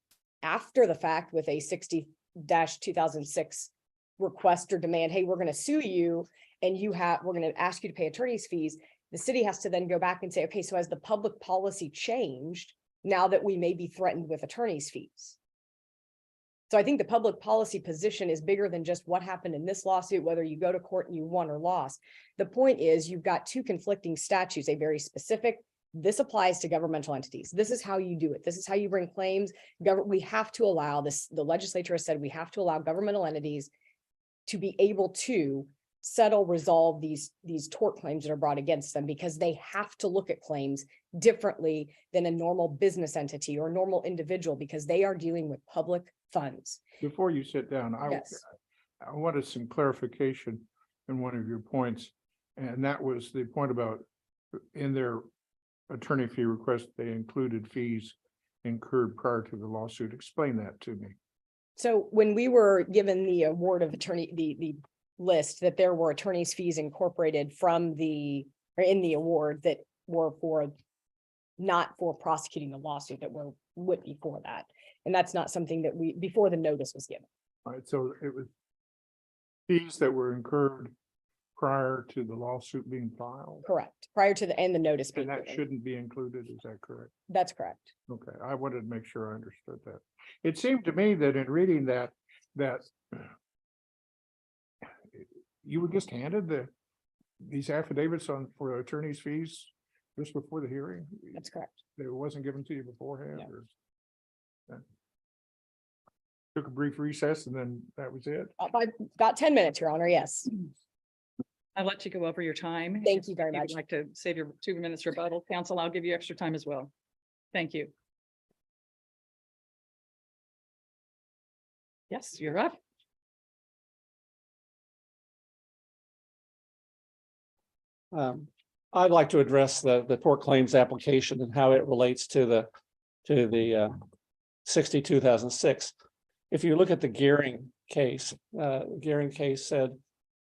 after the fact with a 60-2006 request or demand, hey, we're going to sue you and we're going to ask you to pay attorney's fees. The city has to then go back and say, okay, so has the public policy changed now that we may be threatened with attorney's fees? So I think the public policy position is bigger than just what happened in this lawsuit, whether you go to court and you won or lost. The point is you've got two conflicting statutes, a very specific, this applies to governmental entities. This is how you do it. This is how you bring claims. We have to allow this. The legislature has said we have to allow governmental entities to be able to settle, resolve these tort claims that are brought against them, because they have to look at claims differently than a normal business entity or normal individual, because they are dealing with public funds. Before you sit down, Yes. I wanted some clarification in one of your points. And that was the point about in their attorney fee request, they included fees incurred prior to the lawsuit. Explain that to me. So when we were given the award of attorney, the list that there were attorney's fees incorporated from in the award that were not for prosecuting the lawsuit, that would be for that. And that's not something that before the notice was given. All right, so it was fees that were incurred prior to the lawsuit being filed. Correct. Prior to the notice being And that given. shouldn't be included, is that correct? That's correct. Okay, I wanted to make sure I understood that. It seemed to me that in reading that you were just handed these affidavits for attorney's fees just before the hearing? That's correct. It wasn't given to you beforehand? No. Or took a brief recess and then that was it? About 10 minutes, Your Honor. Yes. I'll let you go over your time. Thank you very If you'd much. like to save your 2 minutes rebuttal, counsel, I'll give you extra time as well. Thank you. Yes, you're up. I'd like to address the tort claims application and how it relates to the 60-2006. If you look at the Gearing case, Gearing case said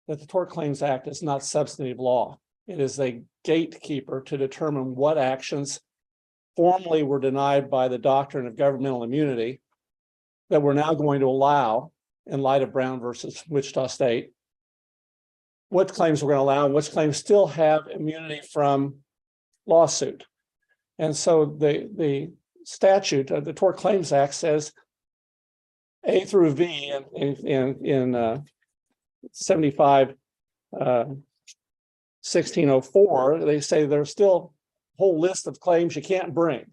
that the Tort Claims Act is not substantive law. It is a gatekeeper to determine what actions formerly were denied by the doctrine of governmental immunity that we're now going to allow in light of Brown versus Wichita State. What claims we're going to allow and which claims still have immunity from lawsuit. And so the statute of the Tort Claims Act says A through V in 75 1604, they say there's still a whole list of claims you can't bring.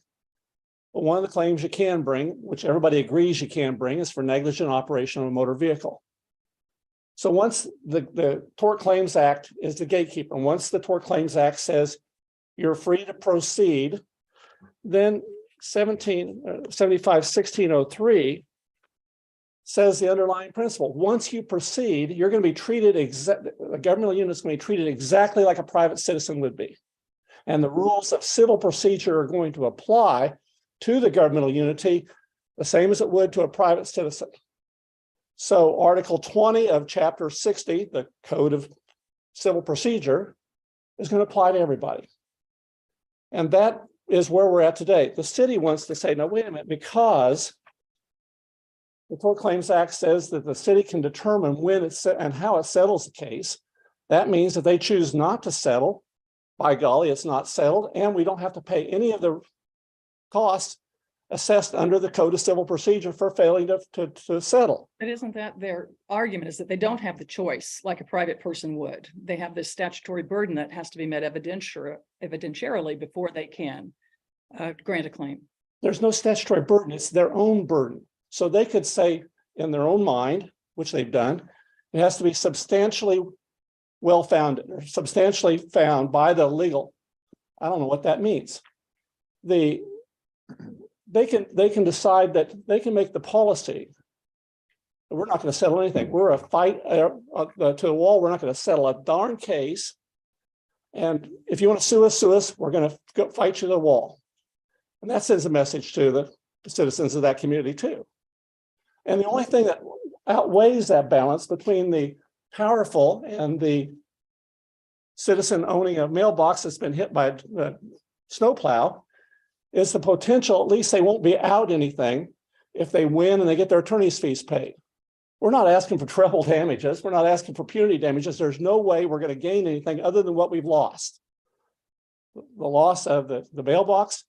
But one of the claims you can bring, which everybody agrees you can bring, is for negligent operation of a motor vehicle. So once the Tort Claims Act is the gatekeeper, and once the Tort Claims Act says you're free to proceed, then 1603 says the underlying principle. Once you proceed, you're going to be treated the governmental unit is going to be treated exactly like a private citizen would be. And the rules of civil procedure are going to apply to the governmental unity the same as it would to a private citizen. So Article 20 of Chapter 60, the Code of Civil Procedure, is going to apply to everybody. And that is where we're at today. The city wants to say, no, wait a minute, because the Tort Claims Act says that the city can determine when and how it settles the case. That means if they choose not to settle, by golly, it's not settled, and we don't have to pay any of the costs assessed under the Code of Civil Procedure for failing to settle. But isn't that their argument, is that they don't have the choice like a private person would? They have this statutory burden that has to be met evidentiarily before they can grant a claim. There's no statutory burden, it's their own burden. So they could say in their own mind, which they've done, it has to be substantially well-founded or substantially found by the legal. I don't know what that means. They can decide that they can make the policy. We're not going to settle anything. We're a fight to the wall. We're not going to settle a darn case And if you want to sue us, we're going to go fight you to the wall. And that sends a message to the citizens of that community too. And the only thing that outweighs that balance between the powerful and the citizen owning a mailbox that's been hit by a snowplow is the potential, at least they won't be out anything if they win and they get their attorney's fees paid. We're not asking for treble damages. We're not asking for punitive damages. There's no way we're going to gain anything other than what we've lost. The loss of the mailbox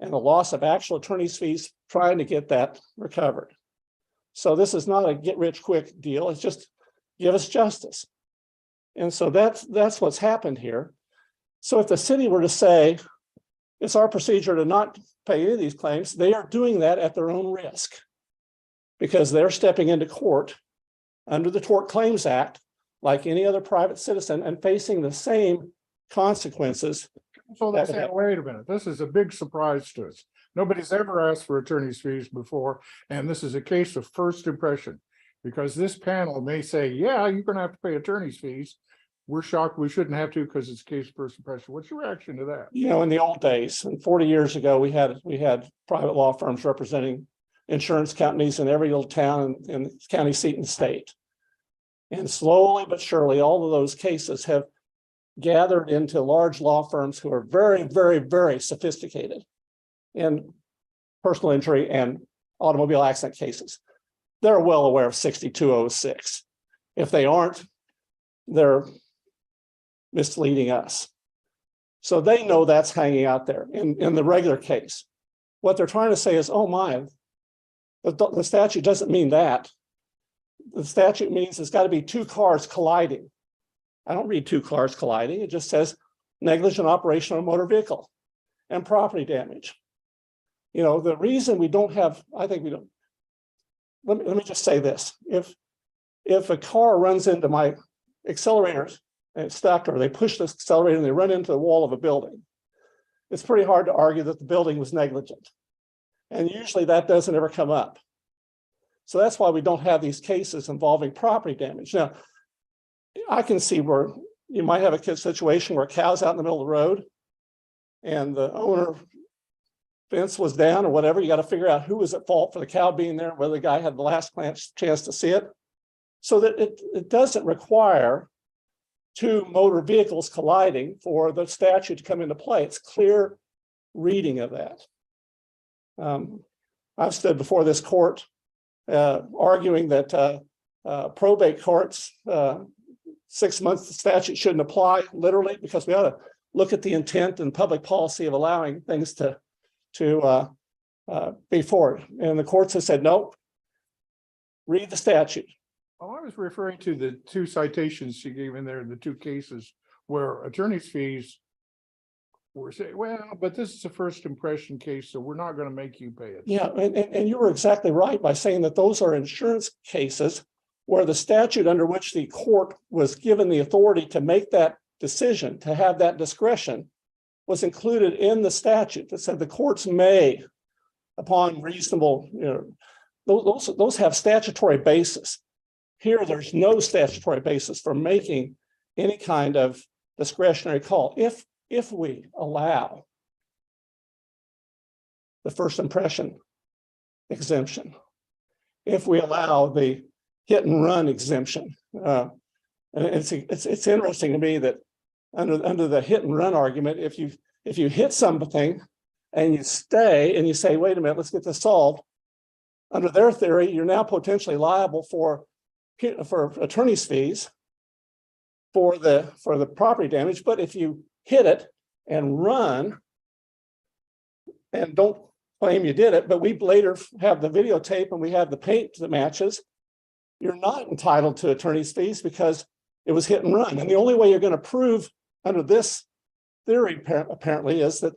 and the loss of actual attorney's fees trying to get that recovered. So this is not a get rich quick deal. It's just give us justice. And so that's what's happened here. So if the city were to say, it's our procedure to not pay any of these claims, they are doing that at their own risk because they're stepping into court under the Tort Claims Act, like any other private citizen, and facing the same consequences. So they say, wait a minute, this is a big surprise to us. Nobody's ever asked for attorney's fees before, and this is a case of first impression. Because this panel may say, yeah, you're going to have to pay attorney's fees. We're shocked we shouldn't have to because it's a case of first impression. What's your reaction to that? You know, in the old days, and 40 years ago, we had private law firms representing insurance companies in every little town and county seat in the state. And slowly but surely, all of those cases have gathered into large law firms who are very, very, very sophisticated in personal injury and automobile accident cases. They're well aware of 6206. If they aren't, they're misleading us. So they know that's hanging out there in the regular case. What they're trying to say is, oh my, the statute doesn't mean that. The statute means it's got to be two cars colliding. I don't read two cars colliding. It just says negligent operation of a motor vehicle and property damage. You know, the reason we don't have, I think we don't, let me just say this. If a car runs into my accelerators and it's stuck, or they push the accelerator and they run into the wall of a building, it's pretty hard to argue that the building was negligent. And usually that doesn't ever come up. So that's why we don't have these cases involving property damage. Now, I can see where you might have a situation where a cow's out in the middle of the road and the owner fence was down or whatever. You got to figure out who was at fault for the cow being there, whether the guy had the last chance to see it. So that it doesn't require two motor vehicles colliding for the statute to come into play. It's clear reading of that. I've stood before this court arguing that probate courts, 6 months the statute shouldn't apply literally, because we ought to look at the intent and public policy of allowing things to be forward. And the courts have said, no, read the statute. Well, I was referring to the two citations she gave in there, the two cases where attorney's fees were saying, well, but this is a first impression case, so we're not going to make you pay it. Yeah, and you were exactly right by saying that those are insurance cases where the statute under which the court was given the authority to make that decision, to have that discretion, was included in the statute that said the courts may, upon reasonable, those have statutory basis. Here, there's no statutory basis for making any kind of discretionary call. If we allow the first impression exemption, if we allow the hit and run exemption, and it's interesting to me that under the hit and run argument, if you hit something and you stay and you say, wait a minute, let's get this solved, under their theory, you're now potentially liable for attorney's fees for the property damage. But if you hit it and run and don't claim you did it, but we later have the videotape and we have the paint that matches, you're not entitled to attorney's fees because it was hit and run. And the only way you're going to prove under this theory apparently is that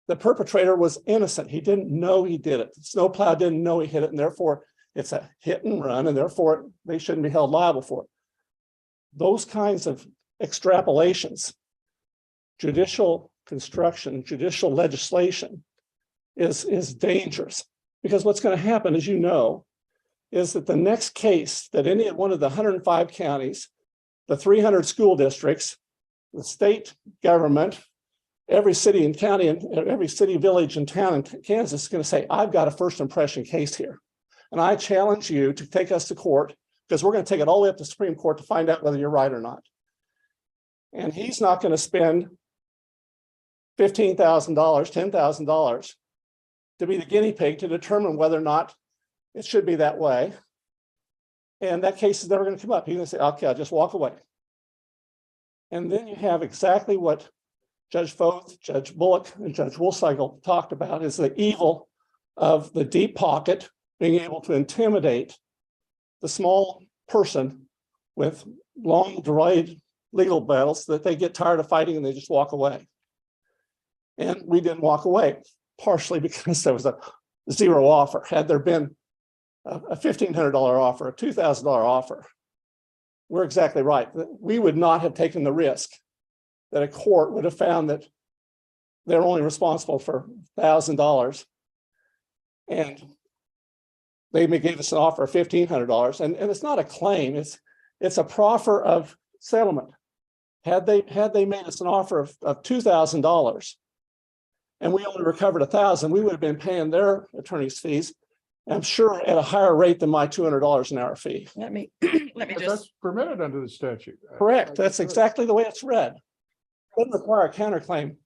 the perpetrator was innocent. He didn't know he did it. The snowplow didn't know he hit it, and therefore it's a hit and run, and therefore they shouldn't be held liable for it. Those kinds of extrapolations, judicial construction, judicial legislation is dangerous, because what's going to happen, as you know, is that the next case that any one of the 105 counties, the 300 school districts, the state government, every city and county and every city, village and town in Kansas is going to say, I've got a first impression case here. And I challenge you to take us to court because we're going to take it all the way up to the Supreme Court to find out whether you're right or not. And he's not going to spend $15,000, $10,000 to be the guinea pig to determine whether or not it should be that way. And that case is never going to come up. He's going to say, okay, I'll just walk away. And then you have exactly what Judge Foth, Judge Bullock, and Judge Woolcycle talked about is the evil of the deep pocket being able to intimidate the small person with long delayed legal battles that they get tired of fighting and they just walk away. And we didn't walk away, partially because there was a zero offer. Had there been a $1,500 offer, a $2,000 offer, we're exactly right. We would not have taken the risk that a court would have found that they're only responsible for $1,000. And they may give us an offer of $1,500. And it's not a claim, it's a proffer of settlement. Had they made us an offer of $2,000 and we only recovered $1,000, we would have been paying their attorney's fees, I'm sure at a higher rate than my $200 an hour fee. Let me Because just, that's permitted under the statute. Correct. That's exactly the way it's read. Doesn't require a counterclaim.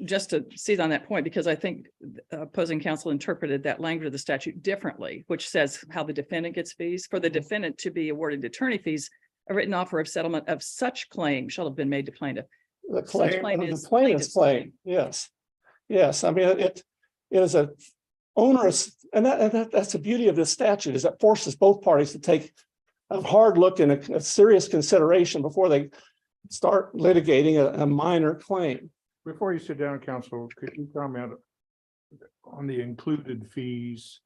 just to seize on that point, because I think opposing counsel interpreted that language of the statute differently, which says how the defendant gets fees. For the defendant to be awarded attorney fees, a written offer of settlement of such claim shall have been made to plaintiff. The Such claim, the is plaintiff's claim, yes. Yes, I mean, it is a onerous, and that's the beauty of this statute, is it forces both parties to take a hard look and a serious consideration before they start litigating a minor claim. Before you sit down, counsel, could you comment on the included fees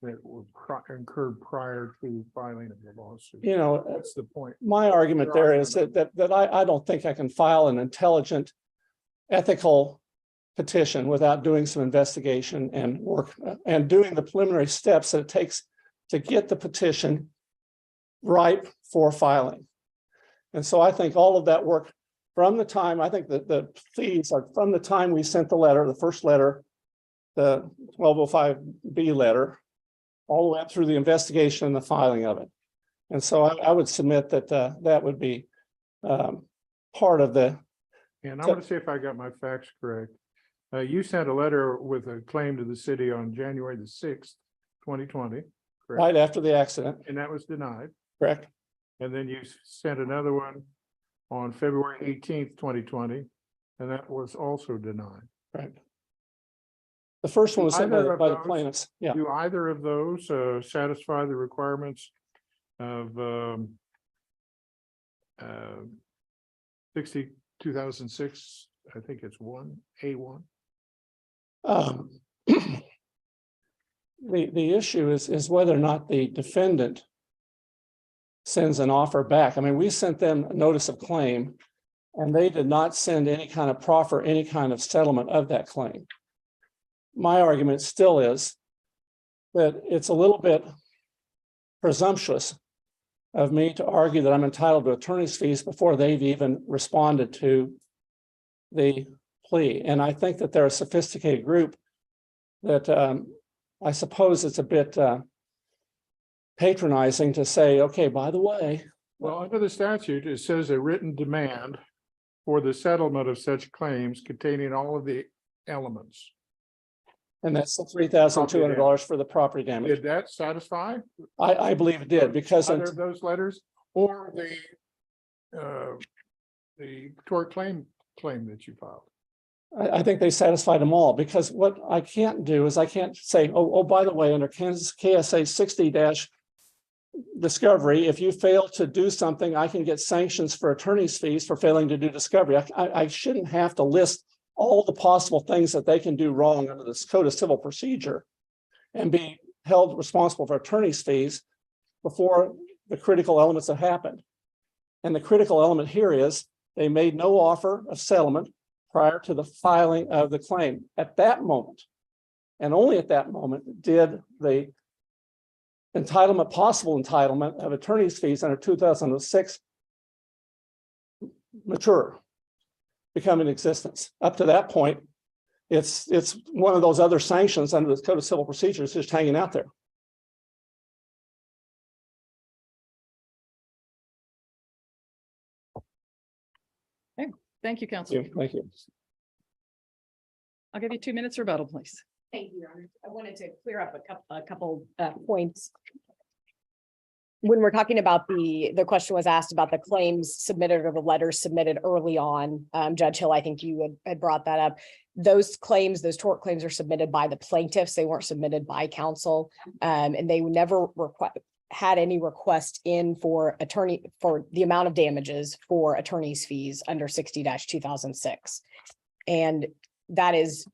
that were incurred prior to filing of the lawsuit? You know, That's the point. my argument there is that I don't think I can file an intelligent, ethical petition without doing some investigation and work and doing the preliminary steps that it takes to get the petition ripe for filing. And so I think all of that work from the time, I think that the fees are from the time we sent the letter, the first letter, the 1205B letter, all the way up through the investigation and the filing of it. And so I would submit that that would be part of the. And I want to see if I got my facts correct. You sent a letter with a claim to the city on January the 6th, 2020. Correct? Right after the accident, And that was denied. correct? And then you sent another one on February 18th, 2020, and that was also denied. Right. The first one was sent Either of by the those- plaintiffs. Yeah. Do either of those satisfy the requirements of 2006? I think it's A1. The issue is whether or not the defendant sends an offer back. I mean, we sent them a notice of claim and they did not send any kind of proffer, any kind of settlement of that claim. My argument still is that it's a little bit presumptuous of me to argue that I'm entitled to attorney's fees before they've even responded to the plea. And I think that they're a sophisticated group that I suppose it's a bit patronizing to say, okay, by the way. Well, under the statute, it says a written demand for the settlement of such claims containing all of the elements. And that's the $3,200 for the property damage. Did that satisfy I believe it did, because either of those letters or the tort claim that you filed? I think they satisfied them all, because what I can't do is I can't say, oh, by the way, under Kansas KSA 60- discovery, if you fail to do something, I can get sanctions for attorney's fees for failing to do discovery. I shouldn't have to list all the possible things that they can do wrong under this code of civil procedure and be held responsible for attorney's fees before the critical elements have happened. And the critical element here is they made no offer of settlement prior to the filing of the claim. At that moment, and only at that moment, did the possible entitlement of attorney's fees under 2006 mature, become in existence. Up to that point, it's one of those other sanctions under the Code of Civil Procedures just hanging out there. Thank you, Council. Thank you. I'll give you 2 minutes rebuttal, please. Thank you, Your Honor. I wanted to clear up a couple points. When we're talking about the question was asked about the claims submitted or the letters submitted early on, Judge Hill, I think you had brought that up. Those claims, those tort claims are submitted by the plaintiffs. They weren't submitted by counsel. And they never had any request in for the amount of damages for attorney's fees under 60-2006. And that is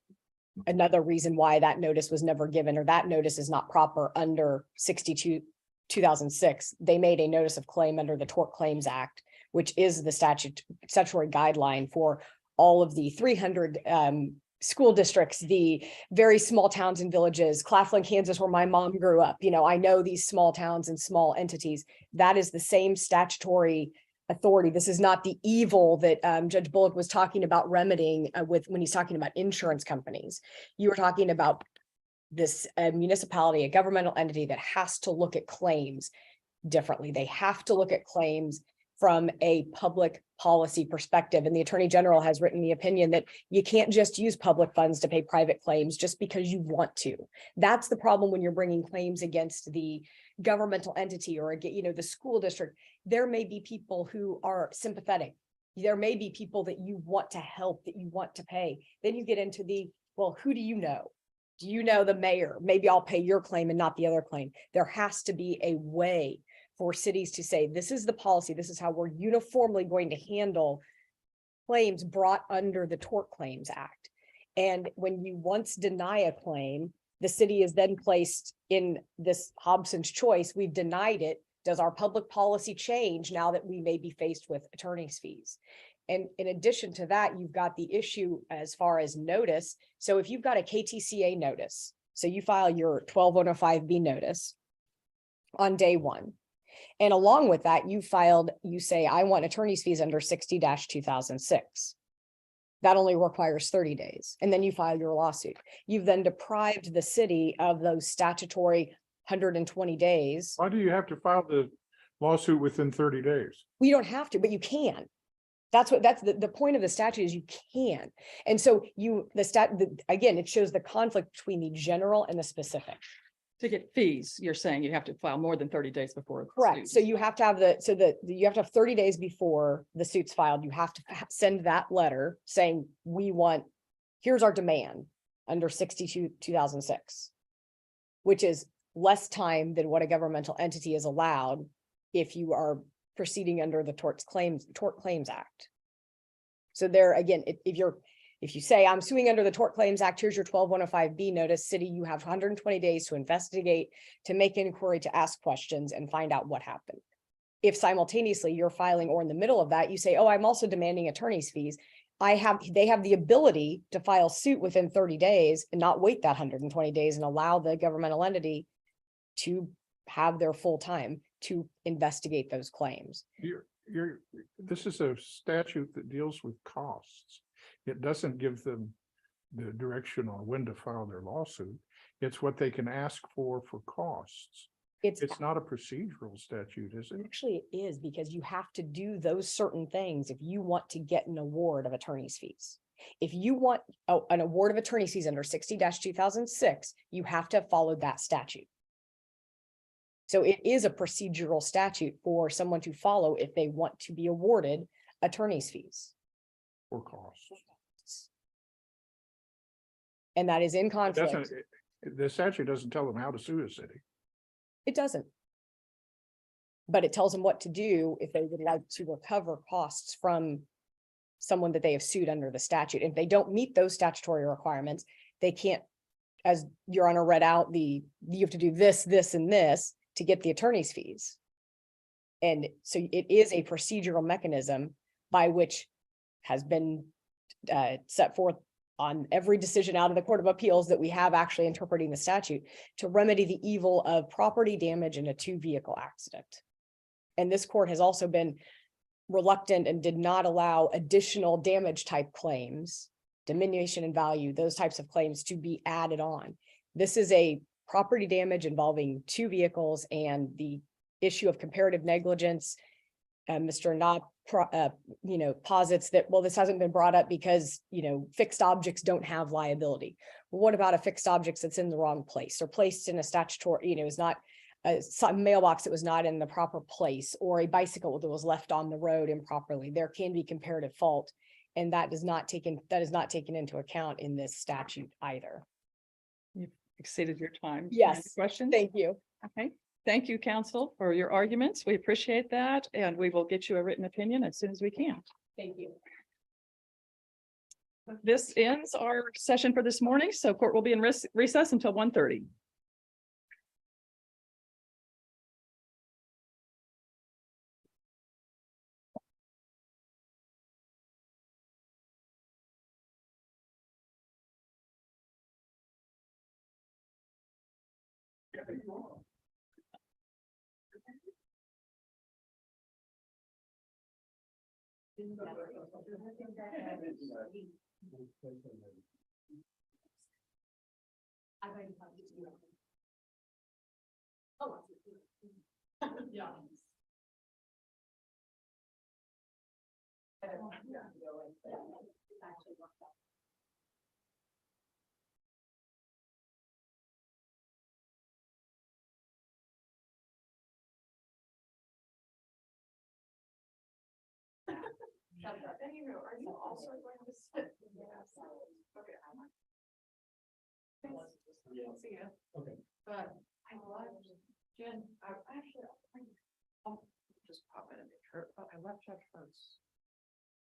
another reason why that notice was never given, or that notice is not proper under 62-2006. They made a notice of claim under the Tort Claims Act, which is the statutory guideline for all of the 300 school districts, the very small towns and villages, Claflin, Kansas, where my mom grew up. You know, I know these small towns and small entities. That is the same statutory authority. This is not the evil that Judge Bullock was talking about remedying when he's talking about insurance companies. You were talking about this municipality, a governmental entity that has to look at claims differently. They have to look at claims from a public policy perspective. And the Attorney General has written the opinion that you can't just use public funds to pay private claims just because you want to. That's the problem when you're bringing claims against the governmental entity or, you know, the school district. There may be people who are sympathetic. There may be people that you want to help, that you want to pay. Then you get into well, who do you know? Do you know the mayor? Maybe I'll pay your claim and not the other claim. There has to be a way for cities to say, this is the policy, this is how we're uniformly going to handle claims brought under the Tort Claims Act. And when you once deny a claim, the city is then placed in this Hobson's choice. We've denied it. Does our public policy change now that we may be faced with attorney's fees? And in addition to that, you've got the issue as far as notice. So if you've got a KTCA notice, so you file your 12105B notice on day one. And along with that, you say, I want attorney's fees under 60-2006. That only requires 30 days. And then you file your lawsuit. You've then deprived the city of those statutory 120 days. Why do you have to file the lawsuit within 30 days? We don't have to, but you can. That's the point of the statute is you can. And so again, it shows the conflict between the general and the specific. To get fees, you're saying you have to file more than 30 days before. Correct. So you have to have you have to have 30 days before the suit's filed. You have to send that letter saying, here's our demand under 62-2006, which is less time than what a governmental entity is allowed if you are proceeding under the Tort Claims Act. So there again, if you say I'm suing under the Tort Claims Act, here's your 12105B notice, city, you have 120 days to investigate, to make inquiry, to ask questions and find out what happened. If simultaneously you're filing or in the middle of that, you say, oh, I'm also demanding attorney's fees. They have the ability to file suit within 30 days and not wait that 120 days and allow the governmental entity to have their full time to investigate those claims. This is a statute that deals with costs. It doesn't give them the direction on when to file their lawsuit. It's what they can ask for costs. It's not a procedural statute, is it? Actually, it is, because you have to do those certain things if you want to get an award of attorney's fees. If you want an award of attorney's fees under 60-2006, you have to have followed that statute. So it is a procedural statute for someone to follow if they want to be awarded attorney's fees. Or costs. And that is in conflict. The statute doesn't tell them how to sue a city. It doesn't. But it tells them what to do if they would like to recover costs from someone that they have sued under the statute. If they don't meet those statutory requirements, they can't, as Your Honor read out, you have to do this, this, and this to get the attorney's fees. And so it is a procedural mechanism by which has been set forth on every decision out of the Court of Appeals that we have actually interpreting the statute to remedy the evil of property damage in a 2-vehicle accident. And this court has also been reluctant and did not allow additional damage type claims, diminution in value, those types of claims to be added on. This is a property damage involving 2 vehicles, and the issue of comparative negligence. Mr. Knott, posits that, well, this hasn't been brought up because, fixed objects don't have liability. Well, what about a fixed object that's in the wrong place or placed in a statutory, is not a mailbox that was not in the proper place, or a bicycle that was left on the road improperly? There can be comparative fault, and that is not taken into account in this statute either. You've exceeded your time. Yes. Any questions? Thank you. Okay. Thank you, counsel, for your arguments. We appreciate that, and we will get you a written opinion as soon as we can. Thank you. This ends our session for this morning, so court will be in recess until 1:30. Are you also going to sit? Okay. See ya. Okay. But I left Jen, I actually, I'll just pop in and make her, but I left her first.